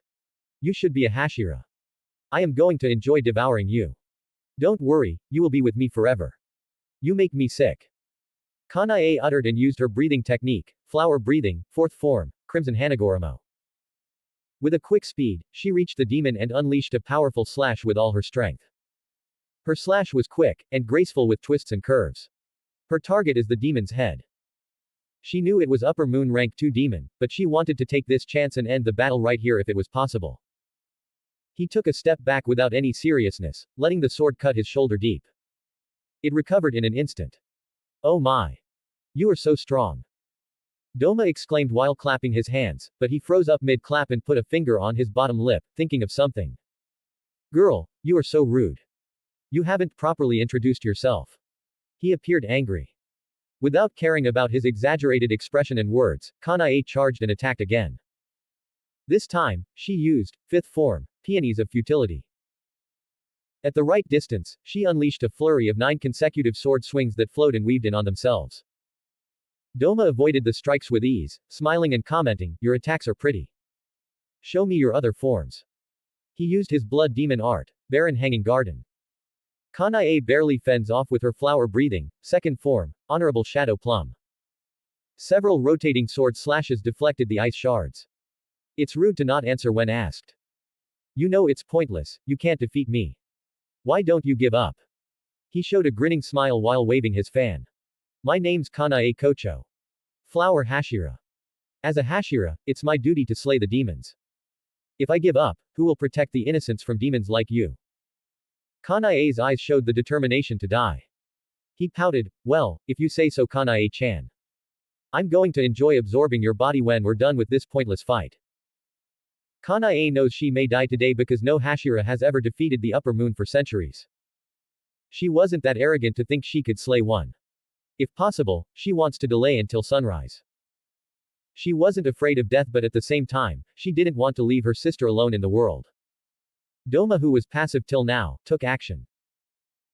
You should be a Hashira. I am going to enjoy devouring you. Don't worry, you will be with me forever. You make me sick. Kanae uttered and used her breathing technique, flower breathing, fourth form, Crimson Hanagoromo. With a quick speed, she reached the demon and unleashed a powerful slash with all her strength. Her slash was quick, and graceful with twists and curves. Her target is the demon's head. She knew it was Upper Moon Rank 2 demon, but she wanted to take this chance and end the battle right here if it was possible. He took a step back without any seriousness, letting the sword cut his shoulder deep. It recovered in an instant. Oh my! You are so strong! Doma exclaimed while clapping his hands, but he froze up mid-clap and put a finger on his bottom lip, thinking of something. Girl, you are so rude. You haven't properly introduced yourself. He appeared angry. Without caring about his exaggerated expression and words, Kanae charged and attacked again. This time, she used, fifth form, Peonies of Futility. At the right distance, she unleashed a flurry of 9 consecutive sword swings that flowed and weaved in on themselves. Doma avoided the strikes with ease, smiling and commenting, your attacks are pretty. Show me your other forms. He used his blood demon art, Barren Hanging Garden. Kanae barely fends off with her flower breathing, second form, Honorable Shadow Plum. Several rotating sword slashes deflected the ice shards. It's rude to not answer when asked. You know it's pointless, you can't defeat me. Why don't you give up? He showed a grinning smile while waving his fan. My name's Kanae Kocho. Flower Hashira. As a Hashira, it's my duty to slay the demons. If I give up, who will protect the innocents from demons like you? Kanae's eyes showed the determination to die. He pouted, well, if you say so Kanae-chan. I'm going to enjoy absorbing your body when we're done with this pointless fight. Kanae knows she may die today because no Hashira has ever defeated the Upper Moon for centuries. She wasn't that arrogant to think she could slay one. If possible, she wants to delay until sunrise. She wasn't afraid of death but at the same time, she didn't want to leave her sister alone in the world. Doma, who was passive till now, took action.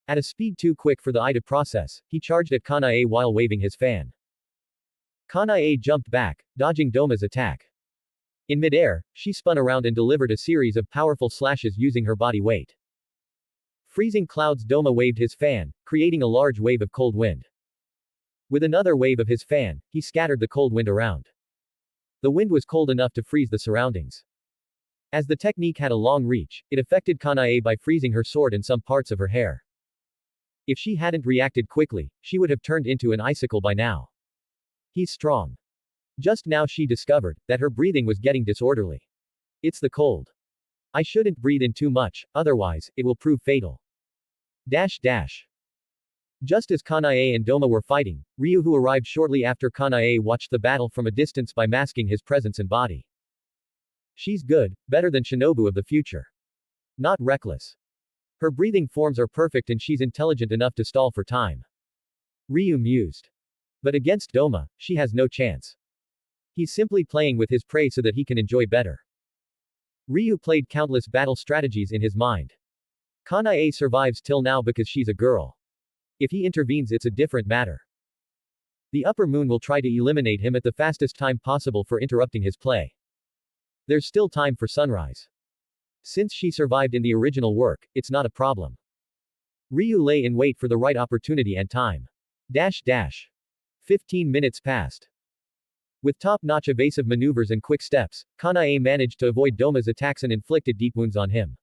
At a speed too quick for the eye to process, he charged at Kanae while waving his fan. Kanae jumped back, dodging Doma's attack. In midair, she spun around and delivered a series of powerful slashes using her body weight. Freezing clouds. Doma waved his fan, creating a large wave of cold wind. With another wave of his fan, he scattered the cold wind around. The wind was cold enough to freeze the surroundings. As the technique had a long reach, it affected Kanae by freezing her sword and some parts of her hair. If she hadn't reacted quickly, she would have turned into an icicle by now. He's strong. Just now she discovered that her breathing was getting disorderly. It's the cold. I shouldn't breathe in too much, otherwise, it will prove fatal. Dash dash. Just as Kanae and Doma were fighting, Ryou, who arrived shortly after Kanae, watched the battle from a distance by masking his presence and body. She's good, better than Shinobu of the future. Not reckless. Her breathing forms are perfect and she's intelligent enough to stall for time. Ryou mused. But against Doma, she has no chance. He's simply playing with his prey so that he can enjoy better. Ryou played countless battle strategies in his mind. Kanae survives till now because she's a girl. If he intervenes, it's a different matter. The Upper Moon will try to eliminate him at the fastest time possible for interrupting his play. There's still time for sunrise. Since she survived in the original work, it's not a problem. Ryou lay in wait for the right opportunity and time. Dash dash. 15 minutes passed. With top-notch evasive maneuvers and quick steps, Kanae managed to avoid Doma's attacks and inflicted deep wounds on him.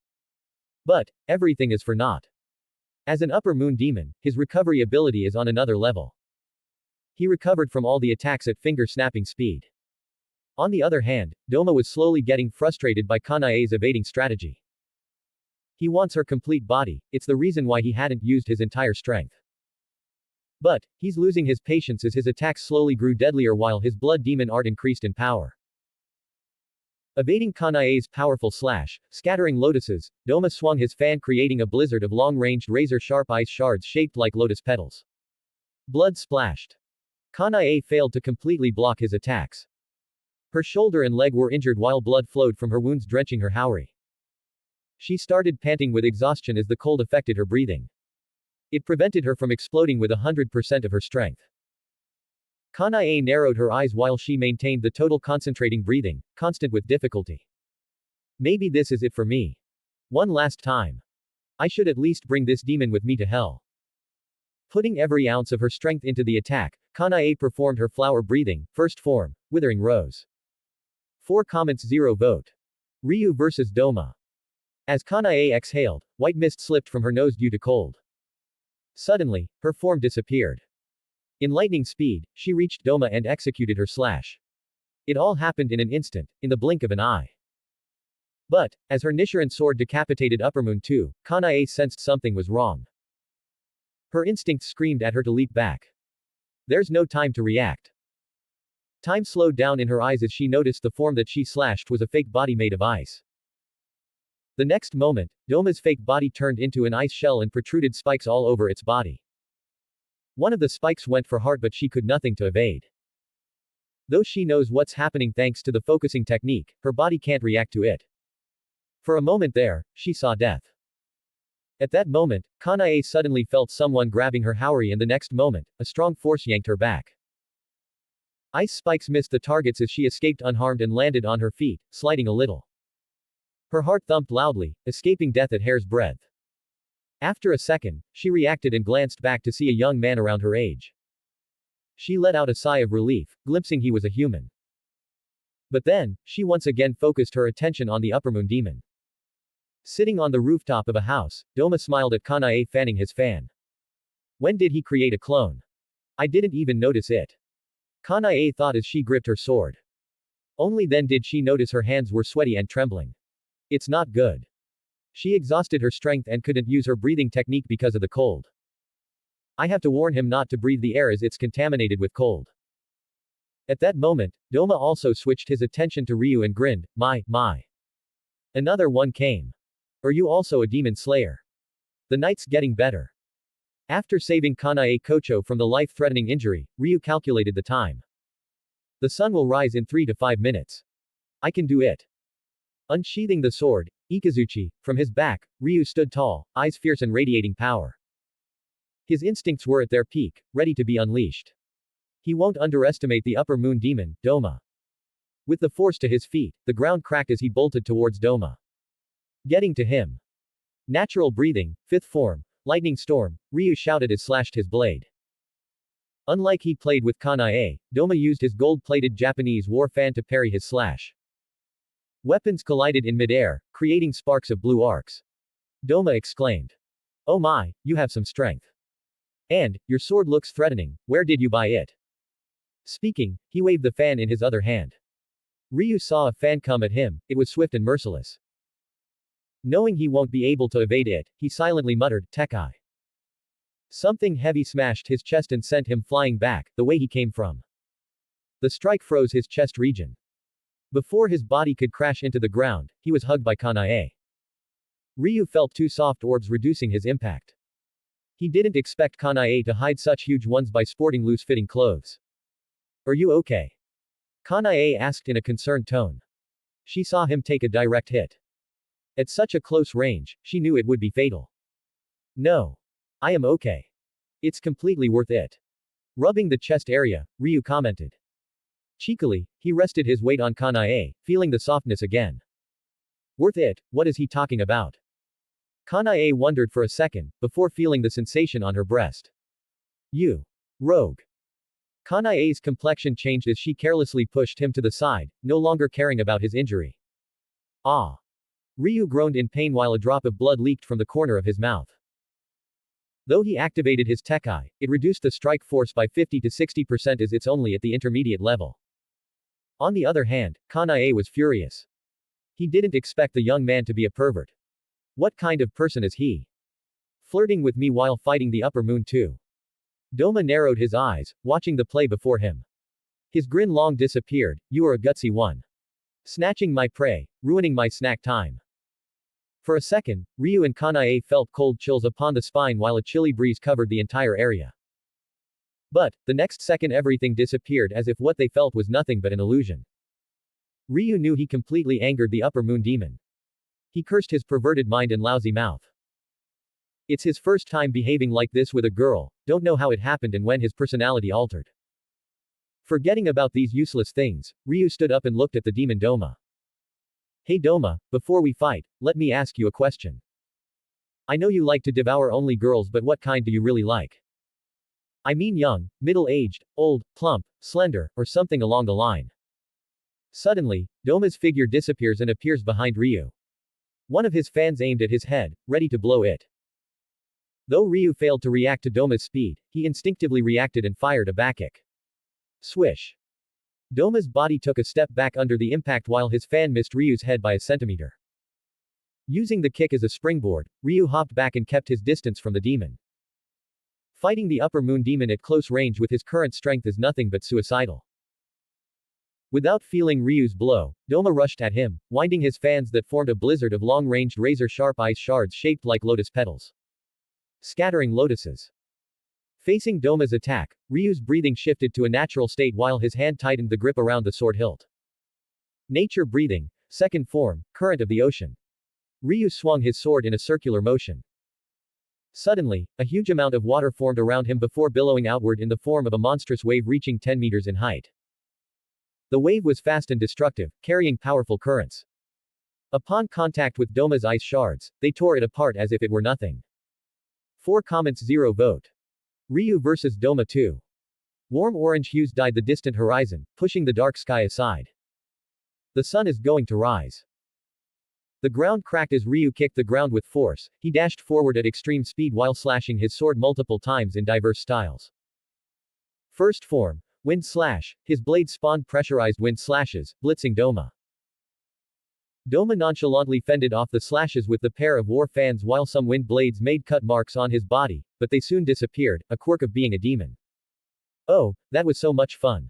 But, everything is for naught. As an Upper Moon demon, his recovery ability is on another level. He recovered from all the attacks at finger-snapping speed. On the other hand, Doma was slowly getting frustrated by Kanae's evading strategy. He wants her complete body, it's the reason why he hadn't used his entire strength. But, he's losing his patience as his attacks slowly grew deadlier while his blood demon art increased in power. Evading Kanae's powerful slash, scattering lotuses, Doma swung his fan creating a blizzard of long-ranged razor-sharp ice shards shaped like lotus petals. Blood splashed. Kanae failed to completely block his attacks. Her shoulder and leg were injured while blood flowed from her wounds drenching her haori. She started panting with exhaustion as the cold affected her breathing. It prevented her from exploding with 100% of her strength. Kanae narrowed her eyes while she maintained the total concentrating breathing, constant with difficulty. Maybe this is it for me. One last time. I should at least bring this demon with me to hell. Putting every ounce of her strength into the attack, Kanae performed her flower breathing, first form, Withering Rose. 4 comments 0 vote. Ryou vs Doma. As Kanae exhaled, white mist slipped from her nose due to cold. Suddenly, her form disappeared. In lightning speed, she reached Doma and executed her slash. It all happened in an instant, in the blink of an eye. But, as her Nichiren sword decapitated Uppermoon 2, Kanae sensed something was wrong. Her instinct screamed at her to leap back. There's no time to react. Time slowed down in her eyes as she noticed the form that she slashed was a fake body made of ice. The next moment, Doma's fake body turned into an ice shell and protruded spikes all over its body. One of the spikes went for heart but she could nothing to evade. Though she knows what's happening thanks to the focusing technique, her body can't react to it. For a moment there, she saw death. At that moment, Kanae suddenly felt someone grabbing her haori and the next moment, a strong force yanked her back. Ice spikes missed the targets as she escaped unharmed and landed on her feet, sliding a little. Her heart thumped loudly, escaping death at hair's breadth. After a second, she reacted and glanced back to see a young man around her age. She let out a sigh of relief, glimpsing he was a human. But then, she once again focused her attention on the Uppermoon demon. Sitting on the rooftop of a house, Doma smiled at Kanae fanning his fan. When did he create a clone? I didn't even notice it. Kanae thought as she gripped her sword. Only then did she notice her hands were sweaty and trembling. It's not good. She exhausted her strength and couldn't use her breathing technique because of the cold. I have to warn him not to breathe the air as it's contaminated with cold. At that moment, Doma also switched his attention to Ryou and grinned, my. Another one came. Are you also a demon slayer? The night's getting better. After saving Kanae Kocho from the life-threatening injury, Ryou calculated the time. The sun will rise in 3 to 5 minutes. I can do it. Unsheathing the sword, Ikazuchi, from his back, Ryou stood tall, eyes fierce and radiating power. His instincts were at their peak, ready to be unleashed. He won't underestimate the Uppermoon demon, Doma. With the force to his feet, the ground cracked as he bolted towards Doma. Getting to him. Natural breathing, 5th form, lightning storm, Ryou shouted as slashed his blade. Unlike he played with Kanae, Doma used his gold-plated Japanese war fan to parry his slash. Weapons collided in midair, creating sparks of blue arcs. Doma exclaimed. Oh my, you have some strength. And, your sword looks threatening, where did you buy it? Speaking, he waved the fan in his other hand. Ryou saw a fan come at him, it was swift and merciless. Knowing he won't be able to evade it, he silently muttered, Tekai. Something heavy smashed his chest and sent him flying back, the way he came from. The strike froze his chest region. Before his body could crash into the ground, he was hugged by Kanae. Ryou felt 2 soft orbs reducing his impact. He didn't expect Kanae to hide such huge ones by sporting loose-fitting clothes. Are you okay? Kanae asked in a concerned tone. She saw him take a direct hit. At such a close range, she knew it would be fatal. No. I am okay. It's completely worth it. Rubbing the chest area, Ryou commented. Cheekily, he rested his weight on Kanae, feeling the softness again. Worth it, what is he talking about? Kanae wondered for a second, before feeling the sensation on her breast. You. Rogue. Kanae's complexion changed as she carelessly pushed him to the side, no longer caring about his injury. Ah. Ryou groaned in pain while a drop of blood leaked from the corner of his mouth. Though he activated his Tekai, it reduced the strike force by 50 to 60% as it's only at the intermediate level. On the other hand, Kanae was furious. He didn't expect the young man to be a pervert. What kind of person is he? Flirting with me while fighting the Uppermoon too. Doma narrowed his eyes, watching the play before him. His grin long disappeared, you are a gutsy one. Snatching my prey, ruining my snack time. For a second, Ryou and Kanae felt cold chills upon the spine while a chilly breeze covered the entire area. But, the next second everything disappeared as if what they felt was nothing but an illusion. Ryou knew he completely angered the upper moon demon. He cursed his perverted mind and lousy mouth. It's his first time behaving like this with a girl, don't know how it happened and when his personality altered. Forgetting about these useless things, Ryou stood up and looked at the demon Doma. Hey Doma, before we fight, let me ask you a question. I know you like to devour only girls, but what kind do you really like? I mean young, middle-aged, old, plump, slender, or something along the line. Suddenly, Doma's figure disappears and appears behind Ryou. One of his fans aimed at his head, ready to blow it. Though Ryou failed to react to Doma's speed, he instinctively reacted and fired a backkick. Swish. Doma's body took a step back under the impact while his fan missed Ryu's head by a centimeter. Using the kick as a springboard, Ryou hopped back and kept his distance from the demon. Fighting the upper moon demon at close range with his current strength is nothing but suicidal. Without feeling Ryu's blow, Doma rushed at him, winding his fans that formed a blizzard of long-ranged razor-sharp ice shards shaped like lotus petals. Scattering lotuses. Facing Doma's attack, Ryu's breathing shifted to a natural state while his hand tightened the grip around the sword hilt. Nature breathing, second form, current of the ocean. Ryou swung his sword in a circular motion. Suddenly, a huge amount of water formed around him before billowing outward in the form of a monstrous wave reaching 10 meters in height. The wave was fast and destructive, carrying powerful currents. Upon contact with Doma's ice shards, they tore it apart as if it were nothing. 4 comments 0 vote. Ryou vs Doma 2. Warm orange hues dyed the distant horizon, pushing the dark sky aside. The sun is going to rise. The ground cracked as Ryou kicked the ground with force. He dashed forward at extreme speed while slashing his sword multiple times in diverse styles. First form, wind slash. His blade spawned pressurized wind slashes, blitzing Doma. Doma nonchalantly fended off the slashes with the pair of war fans while some wind blades made cut marks on his body, but they soon disappeared, a quirk of being a demon. Oh, that was so much fun.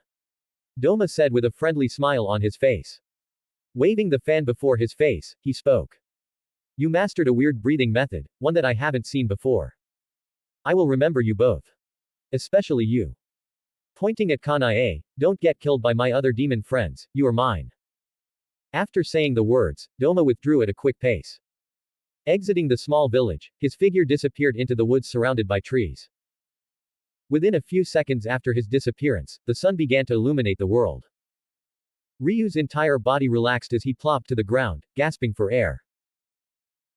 Doma said with a friendly smile on his face. Waving the fan before his face, he spoke. You mastered a weird breathing method, one that I haven't seen before. I will remember you both. Especially you. Pointing at Kanae, don't get killed by my other demon friends, you are mine. After saying the words, Doma withdrew at a quick pace. Exiting the small village, his figure disappeared into the woods surrounded by trees. Within a few seconds after his disappearance, the sun began to illuminate the world. Ryu's entire body relaxed as he plopped to the ground, gasping for air.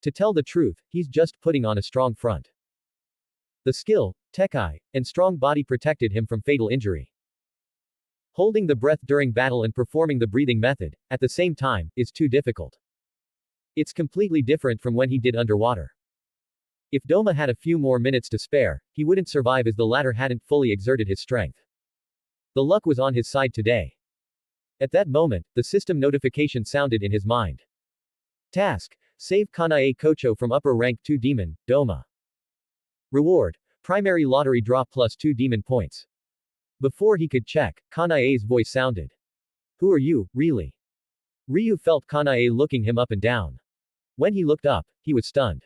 To tell the truth, he's just putting on a strong front. The skill, Tekai, and strong body protected him from fatal injury. Holding the breath during battle and performing the breathing method, at the same time, is too difficult. It's completely different from when he did underwater. If Doma had a few more minutes to spare, he wouldn't survive as the latter hadn't fully exerted his strength. The luck was on his side today. At that moment, the system notification sounded in his mind. Task: save Kanae Kocho from upper rank 2 demon, Doma. Reward: primary lottery draw plus 2 demon points. Before he could check, Kanae's voice sounded. Who are you, really? Ryou felt Kanae looking him up and down. When he looked up, he was stunned.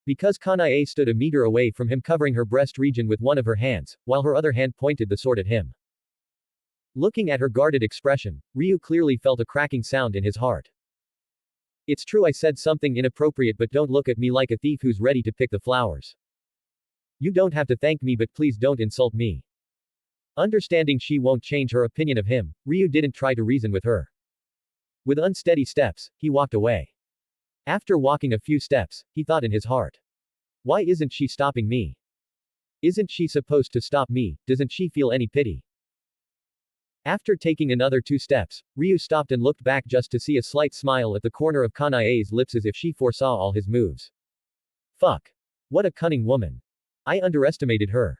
Because Kanae stood a meter away from him covering her breast region with one of her hands, while her other hand pointed the sword at him. Looking at her guarded expression, Ryou clearly felt a cracking sound in his heart. It's true I said something inappropriate, but don't look at me like a thief who's ready to pick the flowers. You don't have to thank me, but please don't insult me. Understanding she won't change her opinion of him, Ryou didn't try to reason with her. With unsteady steps, he walked away. After walking a few steps, he thought in his heart. Why isn't she stopping me? Isn't she supposed to stop me? Doesn't she feel any pity? After taking another 2 steps, Ryou stopped and looked back just to see a slight smile at the corner of Kanae's lips as if she foresaw all his moves. Fuck. What a cunning woman. I underestimated her.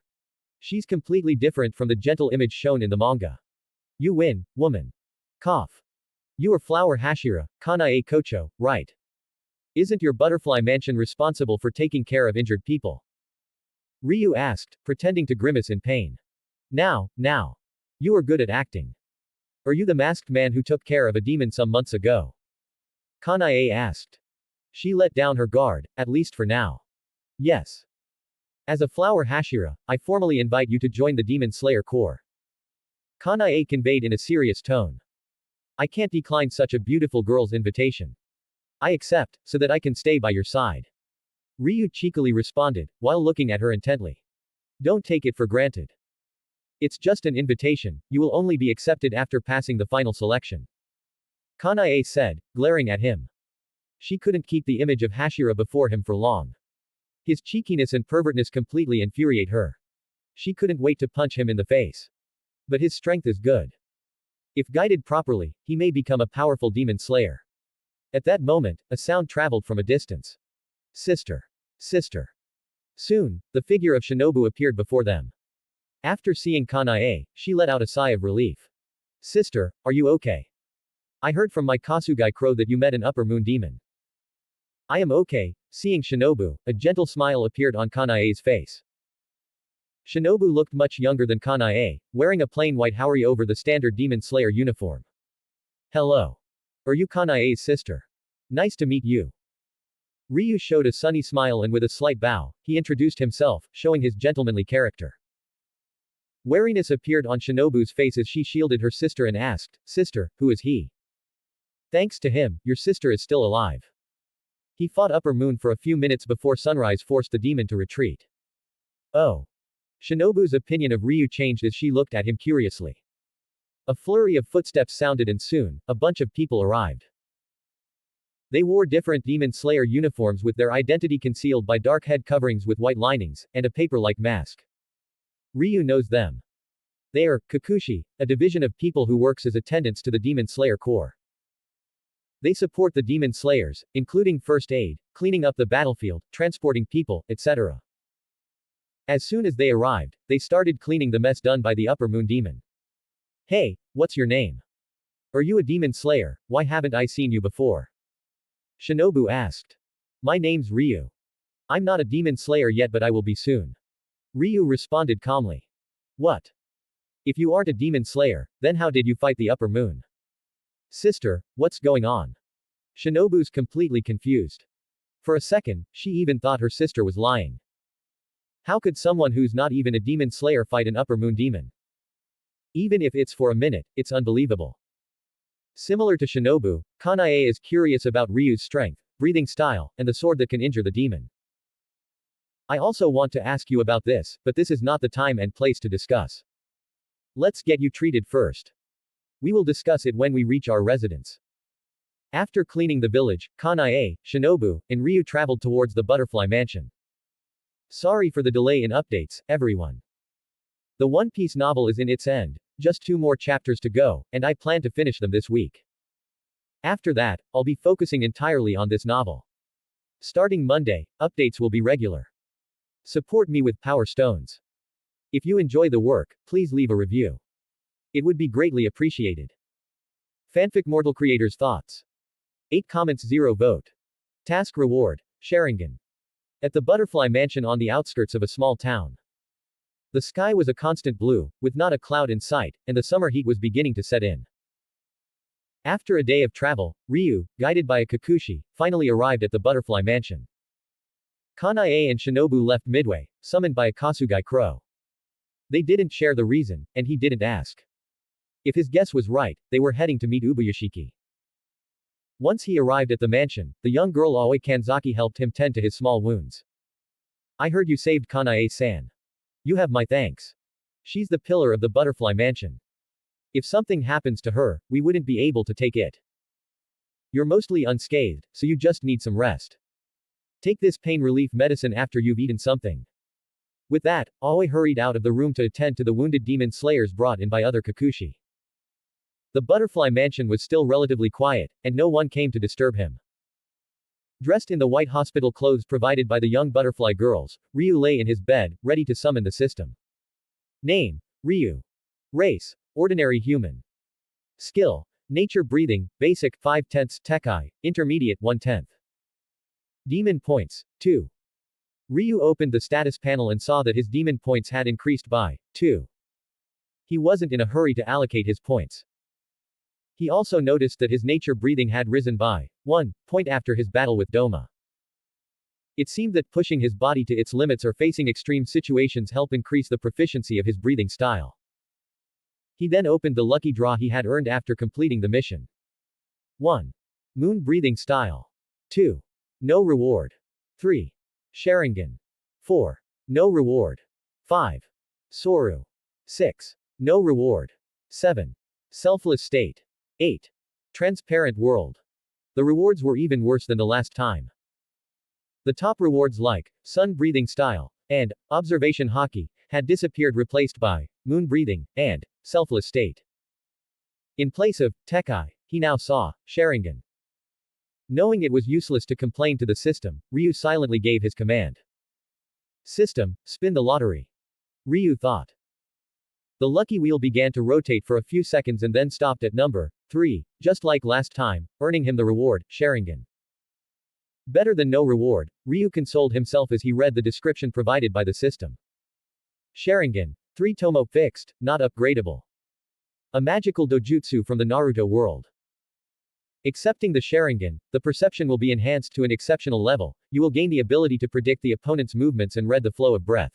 She's completely different from the gentle image shown in the manga. You win, woman. Cough. You are Flower Hashira, Kanae Kocho, right? Isn't your butterfly mansion responsible for taking care of injured people? Ryou asked, pretending to grimace in pain. Now. You are good at acting. Are you the masked man who took care of a demon some months ago? Kanae asked. She let down her guard, at least for now. Yes. As a flower Hashira, I formally invite you to join the Demon Slayer Corps. Kanae conveyed in a serious tone. I can't decline such a beautiful girl's invitation. I accept, so that I can stay by your side. Ryou cheekily responded, while looking at her intently. Don't take it for granted. It's just an invitation, you will only be accepted after passing the final selection. Kanae said, glaring at him. She couldn't keep the image of Hashira before him for long. His cheekiness and pervertness completely infuriate her. She couldn't wait to punch him in the face. But his strength is good. If guided properly, he may become a powerful demon slayer. At that moment, a sound traveled from a distance. Sister. Sister. Soon, the figure of Shinobu appeared before them. After seeing Kanae, she let out a sigh of relief. Sister, are you okay? I heard from my Kasugai crow that you met an upper moon demon. I am okay. Seeing Shinobu, a gentle smile appeared on Kanae's face. Shinobu looked much younger than Kanae, wearing a plain white haori over the standard demon slayer uniform. Hello. Are you Kanae's sister? Nice to meet you. Ryou showed a sunny smile and with a slight bow, he introduced himself, showing his gentlemanly character. Wariness appeared on Shinobu's face as she shielded her sister and asked, Sister, who is he? Thanks to him, your sister is still alive. He fought Upper Moon for a few minutes before sunrise forced the demon to retreat. Oh. Shinobu's opinion of Ryou changed as she looked at him curiously. A flurry of footsteps sounded and soon, a bunch of people arrived. They wore different demon slayer uniforms with their identity concealed by dark head coverings with white linings, and a paper-like mask. Ryou knows them. They are Kakushi, a division of people who works as attendants to the Demon Slayer Corps. They support the Demon Slayers, including first aid, cleaning up the battlefield, transporting people, etc. As soon as they arrived, they started cleaning the mess done by the Upper Moon Demon. Hey, what's your name? Are you a Demon Slayer? Why haven't I seen you before? Shinobu asked. My name's Ryou. I'm not a Demon Slayer yet but I will be soon. Ryou responded calmly. What? If you aren't a Demon Slayer, then how did you fight the Upper Moon? Sister, what's going on? Shinobu's completely confused. For a second, she even thought her sister was lying. How could someone who's not even a Demon Slayer fight an Upper Moon demon? Even if it's for a minute, it's unbelievable. Similar to Shinobu, Kanae is curious about Ryu's strength, breathing style, and the sword that can injure the demon. I also want to ask you about this, but this is not the time and place to discuss. Let's get you treated first. We will discuss it when we reach our residence. After cleaning the village, Kanae, Shinobu, and Ryou traveled towards the Butterfly Mansion. Sorry for the delay in updates, everyone. The One Piece novel is in its end, just 2 more chapters to go, and I plan to finish them this week. After that, I'll be focusing entirely on this novel. Starting Monday, updates will be regular. Support me with Power Stones. If you enjoy the work, please leave a review. It would be greatly appreciated. FanficMortal creators' thoughts. 8 comments 0 vote. Task reward, Sharingan. At the Butterfly Mansion on the outskirts of a small town. The sky was a constant blue, with not a cloud in sight, and the summer heat was beginning to set in. After a day of travel, Ryou, guided by a Kakushi, finally arrived at the Butterfly Mansion. Kanae and Shinobu left midway, summoned by a Kasugai crow. They didn't share the reason, and he didn't ask. If his guess was right, they were heading to meet Ubuyashiki. Once he arrived at the mansion, the young girl Aoi Kanzaki helped him tend to his small wounds. I heard you saved Kanae-san. You have my thanks. She's the pillar of the Butterfly Mansion. If something happens to her, we wouldn't be able to take it. You're mostly unscathed, so you just need some rest. Take this pain relief medicine after you've eaten something. With that, Aoi hurried out of the room to attend to the wounded demon slayers brought in by other Kakushi. The Butterfly Mansion was still relatively quiet, and no one came to disturb him. Dressed in the white hospital clothes provided by the young butterfly girls, Ryou lay in his bed, ready to summon the system. Name: Ryou. Race: ordinary human. Skill: nature breathing, basic 5/10 Tekai, intermediate 1/10. Demon points: 2. Ryou opened the status panel and saw that his demon points had increased by 2. He wasn't in a hurry to allocate his points. He also noticed that his nature breathing had risen by 1 point after his battle with Doma. It seemed that pushing his body to its limits or facing extreme situations help increase the proficiency of his breathing style. He then opened the lucky draw he had earned after completing the mission. 1. Moon breathing style. 2. No reward. 3. Sharingan. 4. No reward. 5. Soru. 6. No reward. 7. Selfless state. 8. Transparent world. The rewards were even worse than the last time. The top rewards like sun breathing style and observation hockey had disappeared, replaced by moon breathing and selfless state. In place of Tekai, he now saw Sharingan. Knowing it was useless to complain to the system, Ryou silently gave his command. System, spin the lottery. Ryou thought. The lucky wheel began to rotate for a few seconds and then stopped at number 3, just like last time, earning him the reward, Sharingan. Better than no reward, Ryou consoled himself as he read the description provided by the system. Sharingan, 3 tomo fixed, not upgradable. A magical dojutsu from the Naruto world. Accepting the Sharingan, the perception will be enhanced to an exceptional level. You will gain the ability to predict the opponent's movements and read the flow of breath.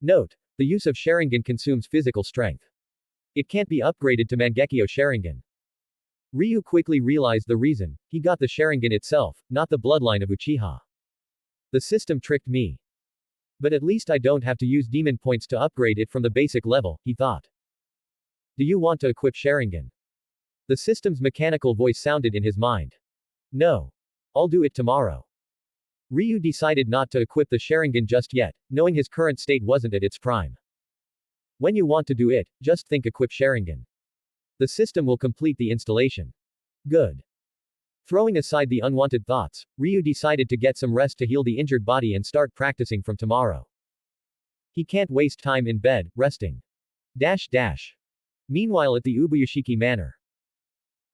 Note: the use of Sharingan consumes physical strength. It can't be upgraded to Mangekyo Sharingan. Ryou quickly realized the reason. He got the Sharingan itself, not the bloodline of Uchiha. The system tricked me. But at least I don't have to use demon points to upgrade it from the basic level, he thought. Do you want to equip Sharingan? The system's mechanical voice sounded in his mind. No. I'll do it tomorrow. Ryou decided not to equip the Sharingan just yet, knowing his current state wasn't at its prime. When you want to do it, just think equip Sharingan. The system will complete the installation. Good. Throwing aside the unwanted thoughts, Ryou decided to get some rest to heal the injured body and start practicing from tomorrow. He can't waste time in bed, resting. Meanwhile at the Ubuyashiki Manor.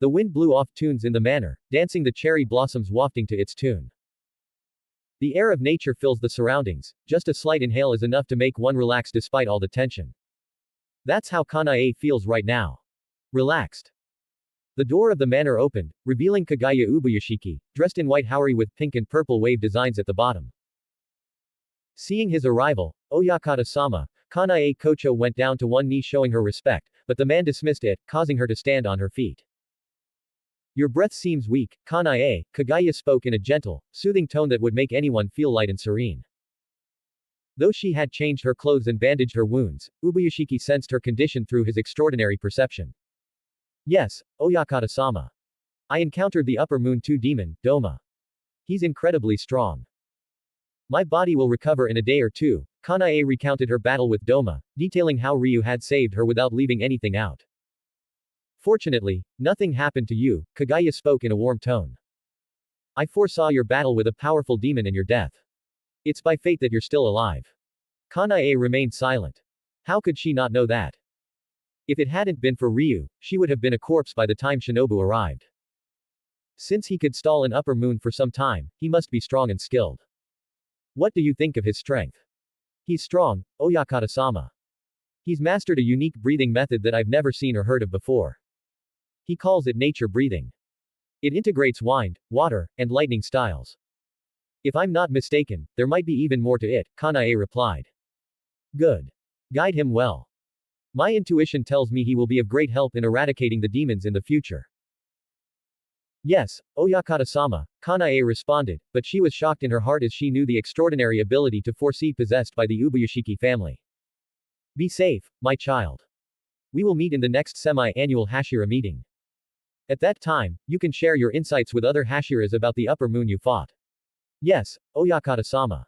The wind blew off tunes in the manor, dancing the cherry blossoms wafting to its tune. The air of nature fills the surroundings, just a slight inhale is enough to make one relax despite all the tension. That's how Kanae feels right now. Relaxed. The door of the manor opened, revealing Kaguya Ubuyashiki, dressed in white haori with pink and purple wave designs at the bottom. Seeing his arrival, Oyakata-sama, Kanae Kocho went down to one knee showing her respect, but the man dismissed it, causing her to stand on her feet. Your breath seems weak, Kanae, Kaguya spoke in a gentle, soothing tone that would make anyone feel light and serene. Though she had changed her clothes and bandaged her wounds, Ubuyashiki sensed her condition through his extraordinary perception. Yes, Oyakata-sama. I encountered the Upper Moon 2 demon, Doma. He's incredibly strong. My body will recover in a day or two. Kanae recounted her battle with Doma, detailing how Ryou had saved her without leaving anything out. Fortunately, nothing happened to you, Kaguya spoke in a warm tone. I foresaw your battle with a powerful demon and your death. It's by fate that you're still alive. Kanae remained silent. How could she not know that? If it hadn't been for Ryou, she would have been a corpse by the time Shinobu arrived. Since he could stall an Upper Moon for some time, he must be strong and skilled. What do you think of his strength? He's strong, Oyakata-sama. He's mastered a unique breathing method that I've never seen or heard of before. He calls it nature breathing. It integrates wind, water, and lightning styles. If I'm not mistaken, there might be even more to it, Kanae replied. Good. Guide him well. My intuition tells me he will be of great help in eradicating the demons in the future. Yes, Oyakata-sama, Kanae responded, but she was shocked in her heart as she knew the extraordinary ability to foresee possessed by the Ubuyashiki family. Be safe, my child. We will meet in the next semi-annual Hashira meeting. At that time, you can share your insights with other Hashiras about the Upper Moon you fought. Yes, Oyakata-sama.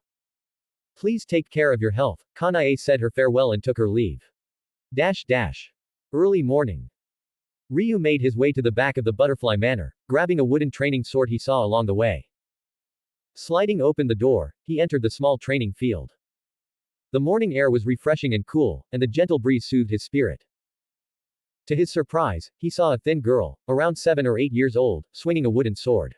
Please take care of your health, Kanae said her farewell and took her leave. Early morning. Ryou made his way to the back of the Butterfly Manor, grabbing a wooden training sword he saw along the way. Sliding open the door, he entered the small training field. The morning air was refreshing and cool, and the gentle breeze soothed his spirit. To his surprise, he saw a thin girl, around 7 or 8 years old, swinging a wooden sword.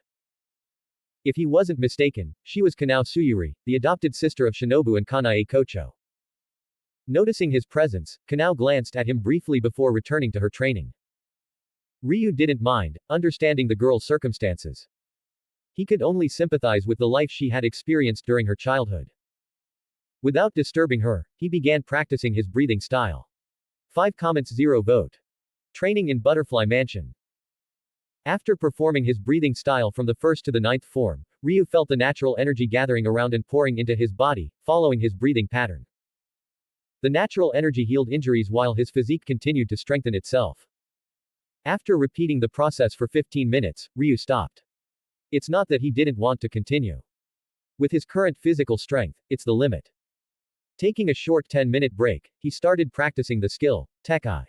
If he wasn't mistaken, she was Kanao Tsuyuri, the adopted sister of Shinobu and Kanae Kocho. Noticing his presence, Kanao glanced at him briefly before returning to her training. Ryu didn't mind, understanding the girl's circumstances. He could only sympathize with the life she had experienced during her childhood. Without disturbing her, he began practicing his breathing style. 5 comments 0 vote. Training in Butterfly Mansion. After performing his breathing style from the first to the 9th form, Ryu felt the natural energy gathering around and pouring into his body, following his breathing pattern. The natural energy healed injuries while his physique continued to strengthen itself. After repeating the process for 15 minutes, Ryu stopped. It's not that he didn't want to continue. With his current physical strength, it's the limit. Taking a short 10-minute break, he started practicing the skill, Tekkai.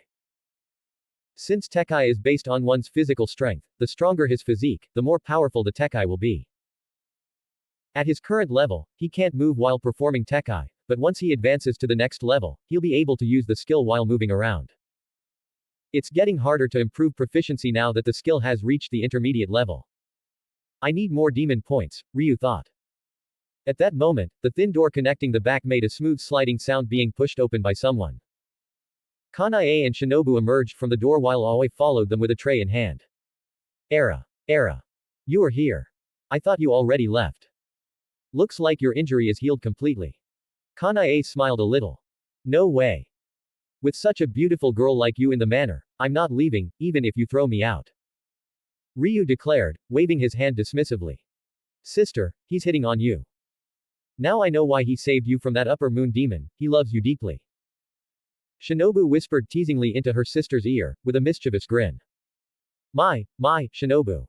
Since Tekkai is based on one's physical strength, the stronger his physique, the more powerful the Tekkai will be. At his current level, he can't move while performing Tekkai, but once he advances to the next level, he'll be able to use the skill while moving around. It's getting harder to improve proficiency now that the skill has reached the intermediate level. I need more demon points, Ryu thought. At that moment, the thin door connecting the back made a smooth sliding sound being pushed open by someone. Kanae and Shinobu emerged from the door while Aoi followed them with a tray in hand. Era. You are here. I thought you already left. Looks like your injury is healed completely. Kanae smiled a little. No way. With such a beautiful girl like you in the manor, I'm not leaving, even if you throw me out. Ryu declared, waving his hand dismissively. Sister, he's hitting on you. Now I know why he saved you from that upper moon demon, he loves you deeply. Shinobu whispered teasingly into her sister's ear, with a mischievous grin. My, Shinobu.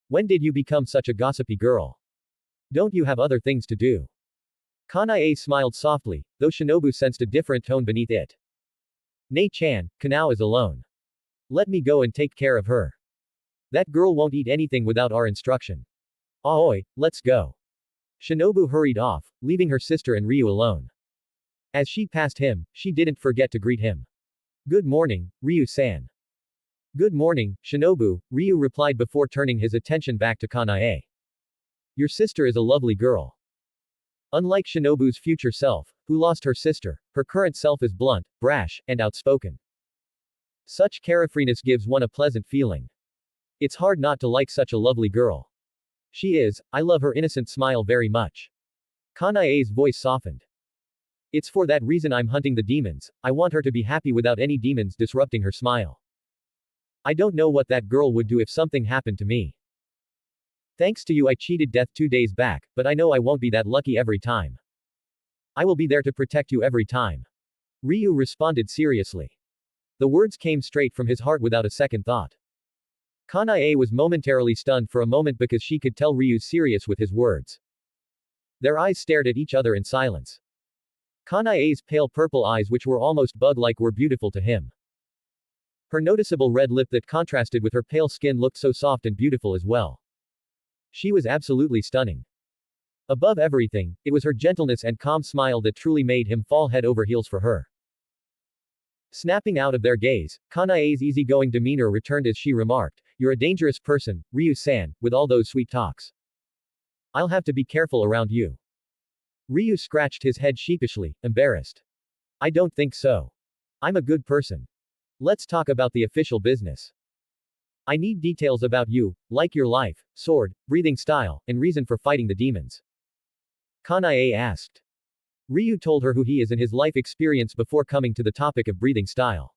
When did you become such a gossipy girl? Don't you have other things to do? Kanae smiled softly, though Shinobu sensed a different tone beneath it. Nei-chan, Kanao is alone. Let me go and take care of her. That girl won't eat anything without our instruction. Aoi, let's go. Shinobu hurried off, leaving her sister and Ryu alone. As she passed him, she didn't forget to greet him. Good morning, Ryu-san. Good morning, Shinobu, Ryu replied before turning his attention back to Kanae. Your sister is a lovely girl. Unlike Shinobu's future self, who lost her sister, her current self is blunt, brash, and outspoken. Such carefreeness gives one a pleasant feeling. It's hard not to like such a lovely girl. She is, I love her innocent smile very much. Kanae's voice softened. It's for that reason I'm hunting the demons, I want her to be happy without any demons disrupting her smile. I don't know what that girl would do if something happened to me. Thanks to you I cheated death 2 days back, but I know I won't be that lucky every time. I will be there to protect you every time. Ryu responded seriously. The words came straight from his heart without a second thought. Kanae was momentarily stunned for a moment because she could tell Ryu's serious with his words. Their eyes stared at each other in silence. Kanae's pale purple eyes, which were almost bug-like, were beautiful to him. Her noticeable red lip that contrasted with her pale skin looked so soft and beautiful as well. She was absolutely stunning. Above everything, it was her gentleness and calm smile that truly made him fall head over heels for her. Snapping out of their gaze, Kanae's easygoing demeanor returned as she remarked, You're a dangerous person, Ryu-san, with all those sweet talks. I'll have to be careful around you. Ryu scratched his head sheepishly, embarrassed. I don't think so. I'm a good person. Let's talk about the official business. I need details about you, like your life, sword, breathing style, and reason for fighting the demons. Kanae asked. Ryu told her who he is and his life experience before coming to the topic of breathing style.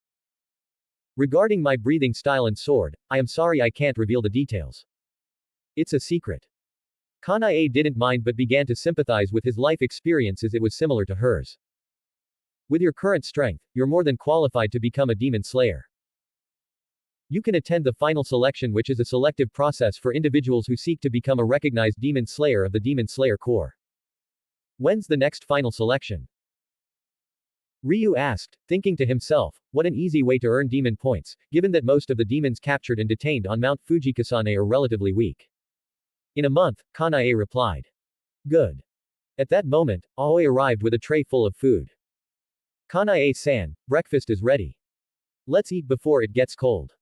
Regarding my breathing style and sword, I am sorry I can't reveal the details. It's a secret. Kanae didn't mind but began to sympathize with his life experience as it was similar to hers. With your current strength, you're more than qualified to become a demon slayer. You can attend the final selection, which is a selective process for individuals who seek to become a recognized demon slayer of the Demon Slayer Corps. When's the next final selection? Ryu asked, thinking to himself, what an easy way to earn demon points, given that most of the demons captured and detained on Mount Fujikasane are relatively weak. In a month, Kanae replied. Good. At that moment, Aoi arrived with a tray full of food. Kanae-san, breakfast is ready. Let's eat before it gets cold.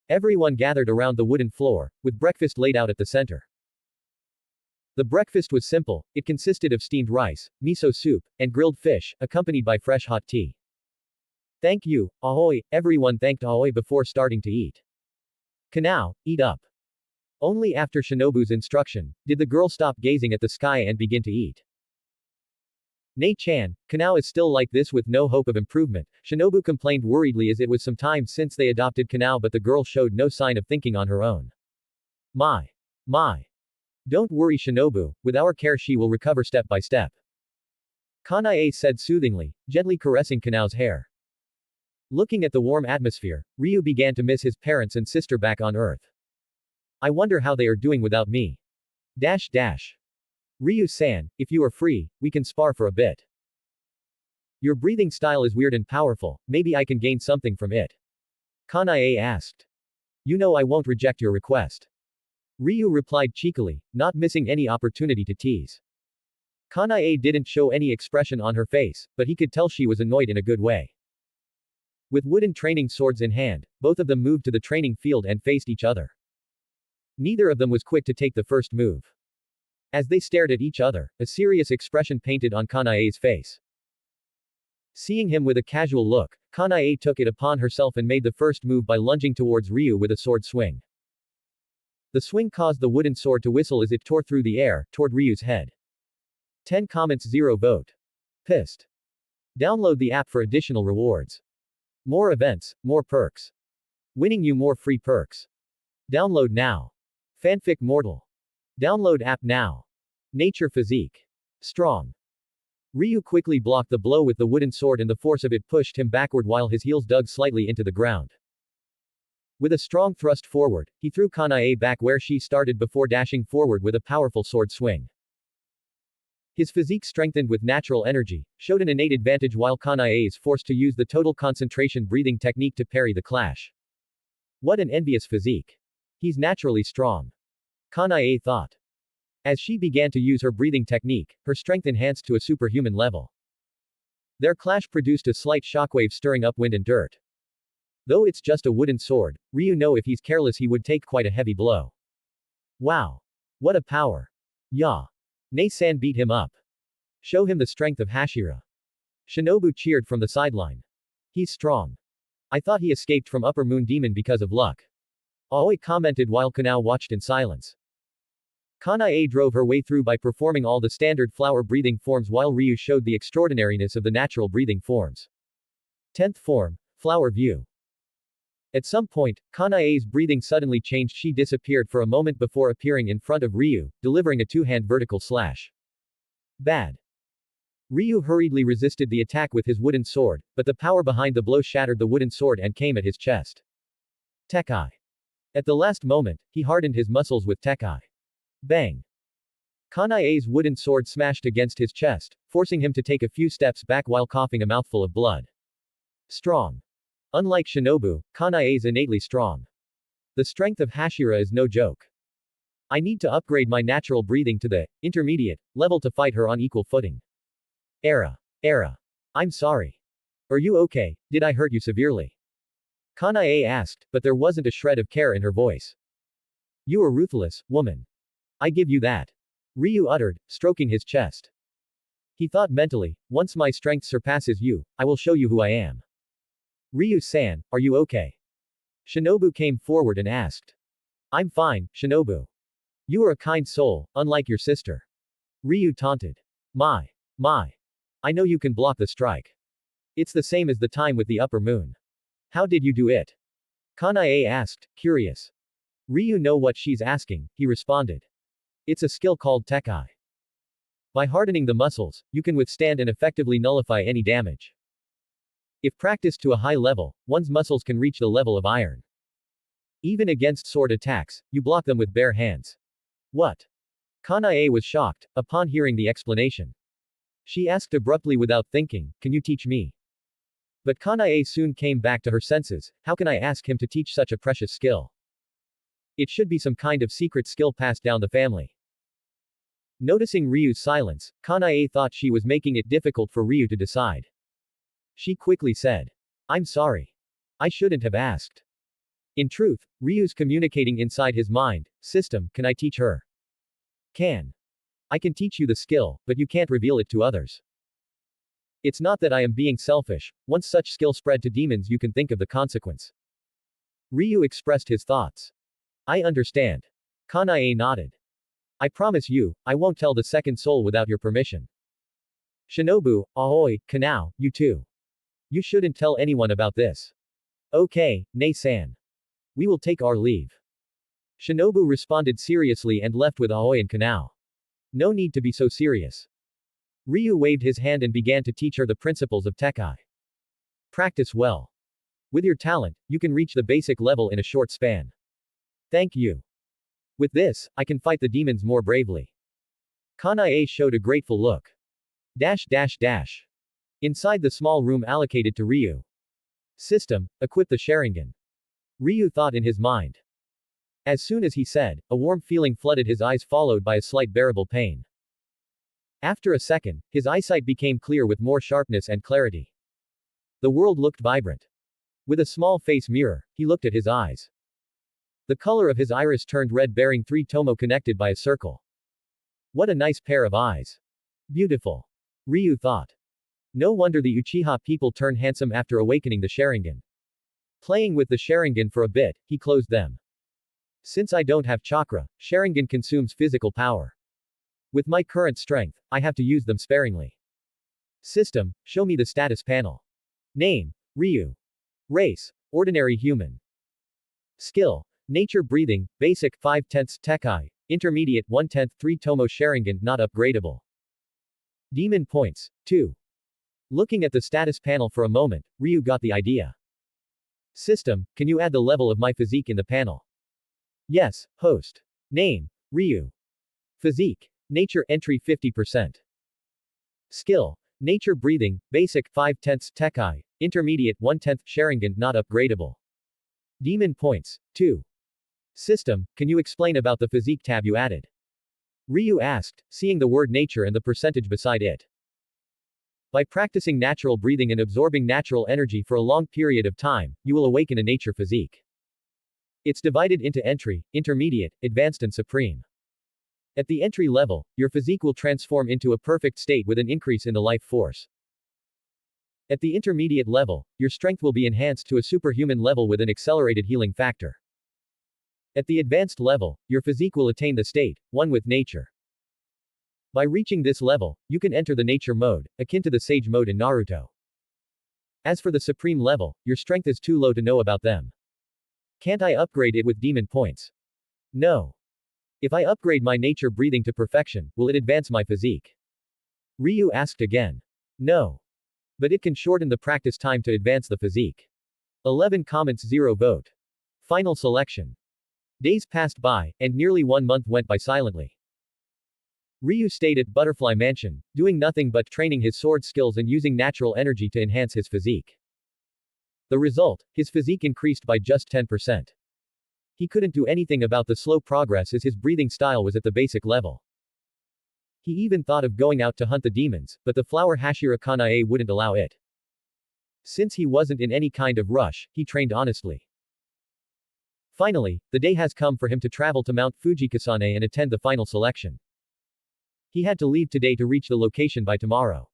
Everyone gathered around the wooden floor, with breakfast laid out at the center. The breakfast was simple, it consisted of steamed rice, miso soup, and grilled fish, accompanied by fresh hot tea. Thank you, Aoi, everyone thanked Aoi before starting to eat. Kanao, eat up. Only after Shinobu's instruction, did the girl stop gazing at the sky and begin to eat. Nei-chan, Kanao is still like this with no hope of improvement, Shinobu complained worriedly as it was some time since they adopted Kanao, but the girl showed no sign of thinking on her own. My. Don't worry Shinobu, with our care she will recover step by step. Kanae said soothingly, gently caressing Kanao's hair. Looking at the warm atmosphere, Ryou began to miss his parents and sister back on Earth. I wonder how they are doing without me. Ryu-san, if you are free, we can spar for a bit. Your breathing style is weird and powerful, maybe I can gain something from it. Kanae asked. You know I won't reject your request. Ryou replied cheekily, not missing any opportunity to tease. Kanae didn't show any expression on her face, but he could tell she was annoyed in a good way. With wooden training swords in hand, both of them moved to the training field and faced each other. Neither of them was quick to take the first move. As they stared at each other, a serious expression painted on Kanae's face. Seeing him with a casual look, Kanae took it upon herself and made the first move by lunging towards Ryou with a sword swing. The swing caused the wooden sword to whistle as it tore through the air, toward Ryu's head. 10 comments 0 vote. Pissed. Download the app for additional rewards. More events, more perks. Winning you more free perks. Download now. FanficMortal. Download app now. Nature physique. Strong. Ryou quickly blocked the blow with the wooden sword and the force of it pushed him backward while his heels dug slightly into the ground. With a strong thrust forward, he threw Kanae back where she started before dashing forward with a powerful sword swing. His physique strengthened with natural energy, showed an innate advantage while Kanae is forced to use the total concentration breathing technique to parry the clash. What an envious physique. He's naturally strong. Kanae thought. As she began to use her breathing technique, her strength enhanced to a superhuman level. Their clash produced a slight shockwave stirring up wind and dirt. Though it's just a wooden sword, Ryou knows if he's careless he would take quite a heavy blow. Wow. What a power. Yeah. Nei-san beat him up. Show him the strength of Hashira. Shinobu cheered from the sideline. He's strong. I thought he escaped from Upper Moon Demon because of luck. Aoi commented while Kanao watched in silence. Kanae drove her way through by performing all the standard flower breathing forms while Ryou showed the extraordinariness of the natural breathing forms. 10th form, Flower View. At some point, Kanae's breathing suddenly changed. She disappeared for a moment before appearing in front of Ryou, delivering a two-hand vertical slash. Bad. Ryou hurriedly resisted the attack with his wooden sword, but the power behind the blow shattered the wooden sword and came at his chest. Tekai. At the last moment, he hardened his muscles with Tekai. Bang. Kanae's wooden sword smashed against his chest, forcing him to take a few steps back while coughing a mouthful of blood. Strong. Unlike Shinobu, Kanae's innately strong. The strength of Hashira is no joke. I need to upgrade my natural breathing to the intermediate level to fight her on equal footing. Era. I'm sorry. Are you okay? Did I hurt you severely? Kanae asked, but there wasn't a shred of care in her voice. You are ruthless, woman. I give you that. Ryou uttered, stroking his chest. He thought mentally, once my strength surpasses you, I will show you who I am. Ryou-san, are you okay? Shinobu came forward and asked. I'm fine, Shinobu. You are a kind soul, unlike your sister. Ryou taunted. My. I know you can block the strike. It's the same as the time with the upper moon. How did you do it? Kanae asked, curious. Ryou know what she's asking, he responded. It's a skill called Tekai. By hardening the muscles, you can withstand and effectively nullify any damage. If practiced to a high level, one's muscles can reach the level of iron. Even against sword attacks, you block them with bare hands. What? Kanae was shocked, upon hearing the explanation. She asked abruptly without thinking, can you teach me? But Kanae soon came back to her senses, how can I ask him to teach such a precious skill? It should be some kind of secret skill passed down the family. Noticing Ryu's silence, Kanae thought she was making it difficult for Ryou to decide. She quickly said. I'm sorry. I shouldn't have asked. In truth, Ryu's communicating inside his mind, system, can I teach her? Can. I can teach you the skill, but you can't reveal it to others. It's not that I am being selfish, once such skill spread to demons you can think of the consequence. Ryou expressed his thoughts. I understand. Kanae nodded. I promise you, I won't tell the second soul without your permission. Shinobu, Aoi, Kanao, you too. You shouldn't tell anyone about this. Okay, Nei-san. We will take our leave. Shinobu responded seriously and left with Aoi and Kanao. No need to be so serious. Ryu waved his hand and began to teach her the principles of Tekai. Practice well. With your talent, you can reach the basic level in a short span. Thank you. With this, I can fight the demons more bravely. Kanae showed a grateful look. Inside the small room allocated to Ryu. System, equip the Sharingan. Ryu thought in his mind. As soon as he said, a warm feeling flooded his eyes followed by a slight bearable pain. After a second, his eyesight became clear with more sharpness and clarity. The world looked vibrant. With a small face mirror, he looked at his eyes. The color of his iris turned red bearing 3 tomo connected by a circle. What a nice pair of eyes. Beautiful. Ryu thought. No wonder the Uchiha people turn handsome after awakening the Sharingan. Playing with the Sharingan for a bit, he closed them. Since I don't have chakra, Sharingan consumes physical power. With my current strength, I have to use them sparingly. System, show me the status panel. Name, Ryu. Race, ordinary human. Skill, nature breathing, basic 5/10 Tekai, intermediate 1/10 3 tomo Sharingan not upgradable. Demon points, 2. Looking at the status panel for a moment, Ryu got the idea. System, can you add the level of my physique in the panel? Yes, host. Name, Ryu. Physique, nature entry 50%. Skill, nature breathing, basic 5/10 Tekai, intermediate 1/10 Sharingan not upgradable. Demon points, 2. System, can you explain about the physique tab you added? Ryu asked, seeing the word nature and the percentage beside it. By practicing natural breathing and absorbing natural energy for a long period of time, you will awaken a nature physique. It's divided into entry, intermediate, advanced and supreme. At the entry level, your physique will transform into a perfect state with an increase in the life force. At the intermediate level, your strength will be enhanced to a superhuman level with an accelerated healing factor. At the advanced level, your physique will attain the state, one with nature. By reaching this level, you can enter the nature mode, akin to the sage mode in Naruto. As for the supreme level, your strength is too low to know about them. Can't I upgrade it with demon points? No. If I upgrade my nature breathing to perfection, will it advance my physique? Ryu asked again. No. But it can shorten the practice time to advance the physique. 11 comments 0 vote. Final selection. Days passed by, and nearly 1 month went by silently. Ryu stayed at Butterfly Mansion, doing nothing but training his sword skills and using natural energy to enhance his physique. The result, his physique increased by just 10%. He couldn't do anything about the slow progress as his breathing style was at the basic level. He even thought of going out to hunt the demons, but the flower Hashira Kanae wouldn't allow it. Since he wasn't in any kind of rush, he trained honestly. Finally, the day has come for him to travel to Mount Fujikasane and attend the final selection. He had to leave today to reach the location by tomorrow.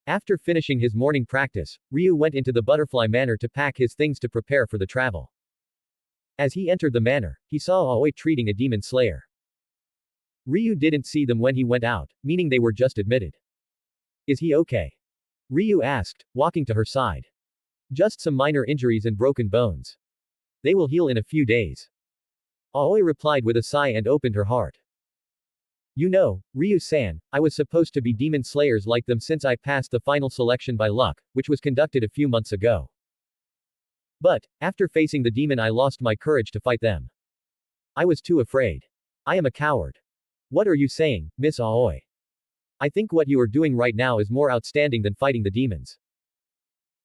After finishing his morning practice, Ryu went into the Butterfly Manor to pack his things to prepare for the travel. As he entered the manor, he saw Aoi treating a demon slayer. Ryu didn't see them when he went out, meaning they were just admitted. Is he okay? Ryu asked, walking to her side. Just some minor injuries and broken bones. They will heal in a few days. Aoi replied with a sigh and opened her heart. You know, Ryu-san, I was supposed to be demon slayers like them since I passed the final selection by luck, which was conducted a few months ago. But, after facing the demon I lost my courage to fight them. I was too afraid. I am a coward. What are you saying, Miss Aoi? I think what you are doing right now is more outstanding than fighting the demons.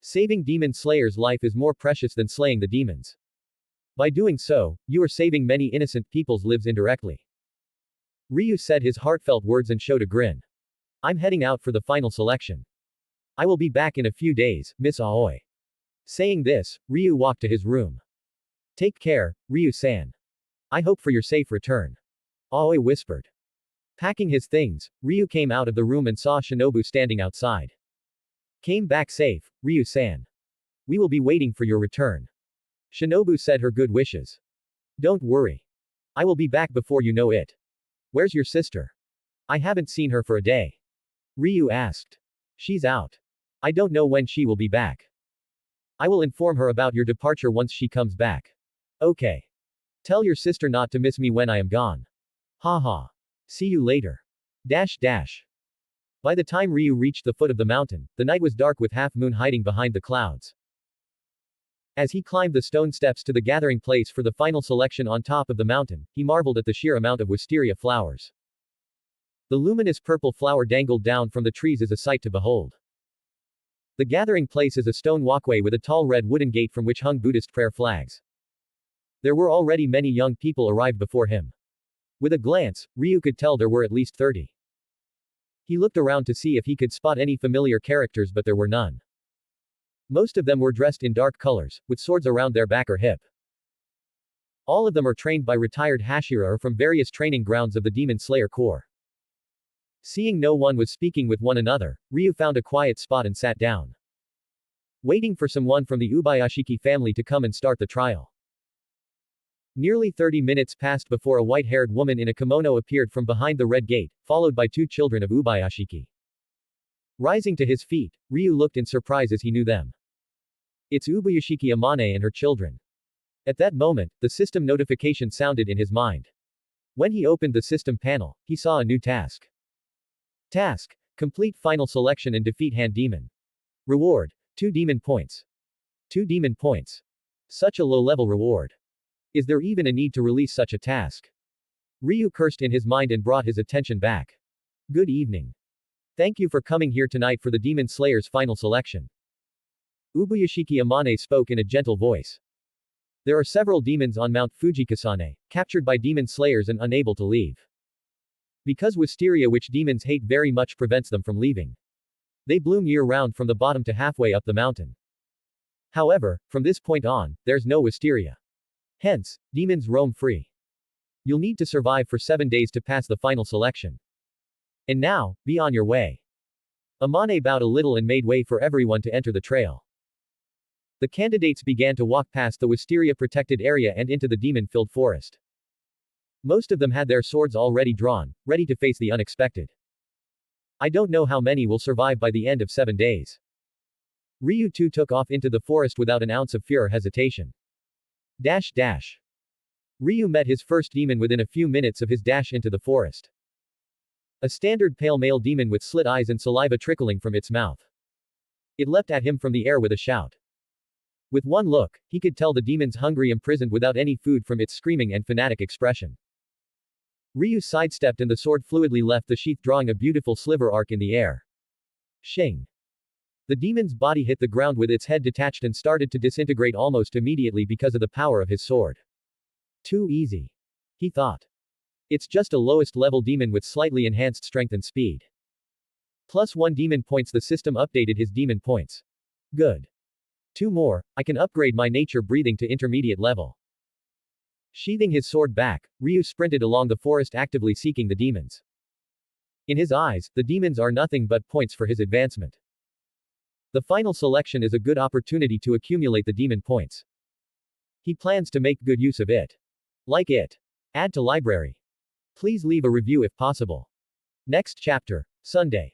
Saving demon slayers' life is more precious than slaying the demons. By doing so, you are saving many innocent people's lives indirectly. Ryu said his heartfelt words and showed a grin. I'm heading out for the final selection. I will be back in a few days, Miss Aoi. Saying this, Ryu walked to his room. Take care, Ryu-san. I hope for your safe return. Aoi whispered. Packing his things, Ryu came out of the room and saw Shinobu standing outside. Came back safe, Ryu-san. We will be waiting for your return. Shinobu said her good wishes. Don't worry. I will be back before you know it. Where's your sister? I haven't seen her for a day. Ryou asked. She's out. I don't know when she will be back. I will inform her about your departure once she comes back. Okay. Tell your sister not to miss me when I am gone. Haha. See you later. Dash dash. By the time Ryou reached the foot of the mountain, the night was dark with half-moon hiding behind the clouds. As he climbed the stone steps to the gathering place for the final selection on top of the mountain, he marveled at the sheer amount of wisteria flowers. The luminous purple flower dangled down from the trees as a sight to behold. The gathering place is a stone walkway with a tall red wooden gate from which hung Buddhist prayer flags. There were already many young people arrived before him. With a glance, Ryou could tell there were at least 30. He looked around to see if he could spot any familiar characters, but there were none. Most of them were dressed in dark colors, with swords around their back or hip. All of them are trained by retired Hashira or from various training grounds of the Demon Slayer Corps. Seeing no one was speaking with one another, Ryou found a quiet spot and sat down, waiting for someone from the Ubayashiki family to come and start the trial. Nearly 30 minutes passed before a white-haired woman in a kimono appeared from behind the red gate, followed by 2 children of Ubayashiki. Rising to his feet, Ryou looked in surprise as he knew them. It's Ubayashiki Amane and her children. At that moment, the system notification sounded in his mind. When he opened the system panel, he saw a new task. Task: complete final selection and defeat Hand Demon. Reward: 2 demon points. 2 demon points. Such a low-level reward. Is there even a need to release such a task? Ryou cursed in his mind and brought his attention back. Good evening. Thank you for coming here tonight for the Demon Slayer's final selection. Ubayashiki Amane spoke in a gentle voice. There are several demons on Mount Fujikasane, captured by demon slayers and unable to leave. Because wisteria, which demons hate very much, prevents them from leaving. They bloom year-round from the bottom to halfway up the mountain. However, from this point on, there's no wisteria. Hence, demons roam free. You'll need to survive for 7 days to pass the final selection. And now, be on your way. Amane bowed a little and made way for everyone to enter the trail. The candidates began to walk past the wisteria-protected area and into the demon-filled forest. Most of them had their swords already drawn, ready to face the unexpected. I don't know how many will survive by the end of 7 days. Ryou too took off into the forest without an ounce of fear or hesitation. Dash dash. Ryou met his first demon within a few minutes of his dash into the forest. A standard pale male demon with slit eyes and saliva trickling from its mouth. It leapt at him from the air with a shout. With one look, he could tell the demon's hungry, imprisoned without any food from its screaming and fanatic expression. Ryou sidestepped and the sword fluidly left the sheath, drawing a beautiful sliver arc in the air. Shing. The demon's body hit the ground with its head detached and started to disintegrate almost immediately because of the power of his sword. Too easy, he thought. It's just a lowest level demon with slightly enhanced strength and speed. +1 demon points. The system updated his demon points. Good. 2 more, I can upgrade my nature breathing to intermediate level. Sheathing his sword back, Ryou sprinted along the forest, actively seeking the demons. In his eyes, the demons are nothing but points for his advancement. The final selection is a good opportunity to accumulate the demon points. He plans to make good use of it. Like it. Add to library. Please leave a review if possible. Next chapter, Sunday.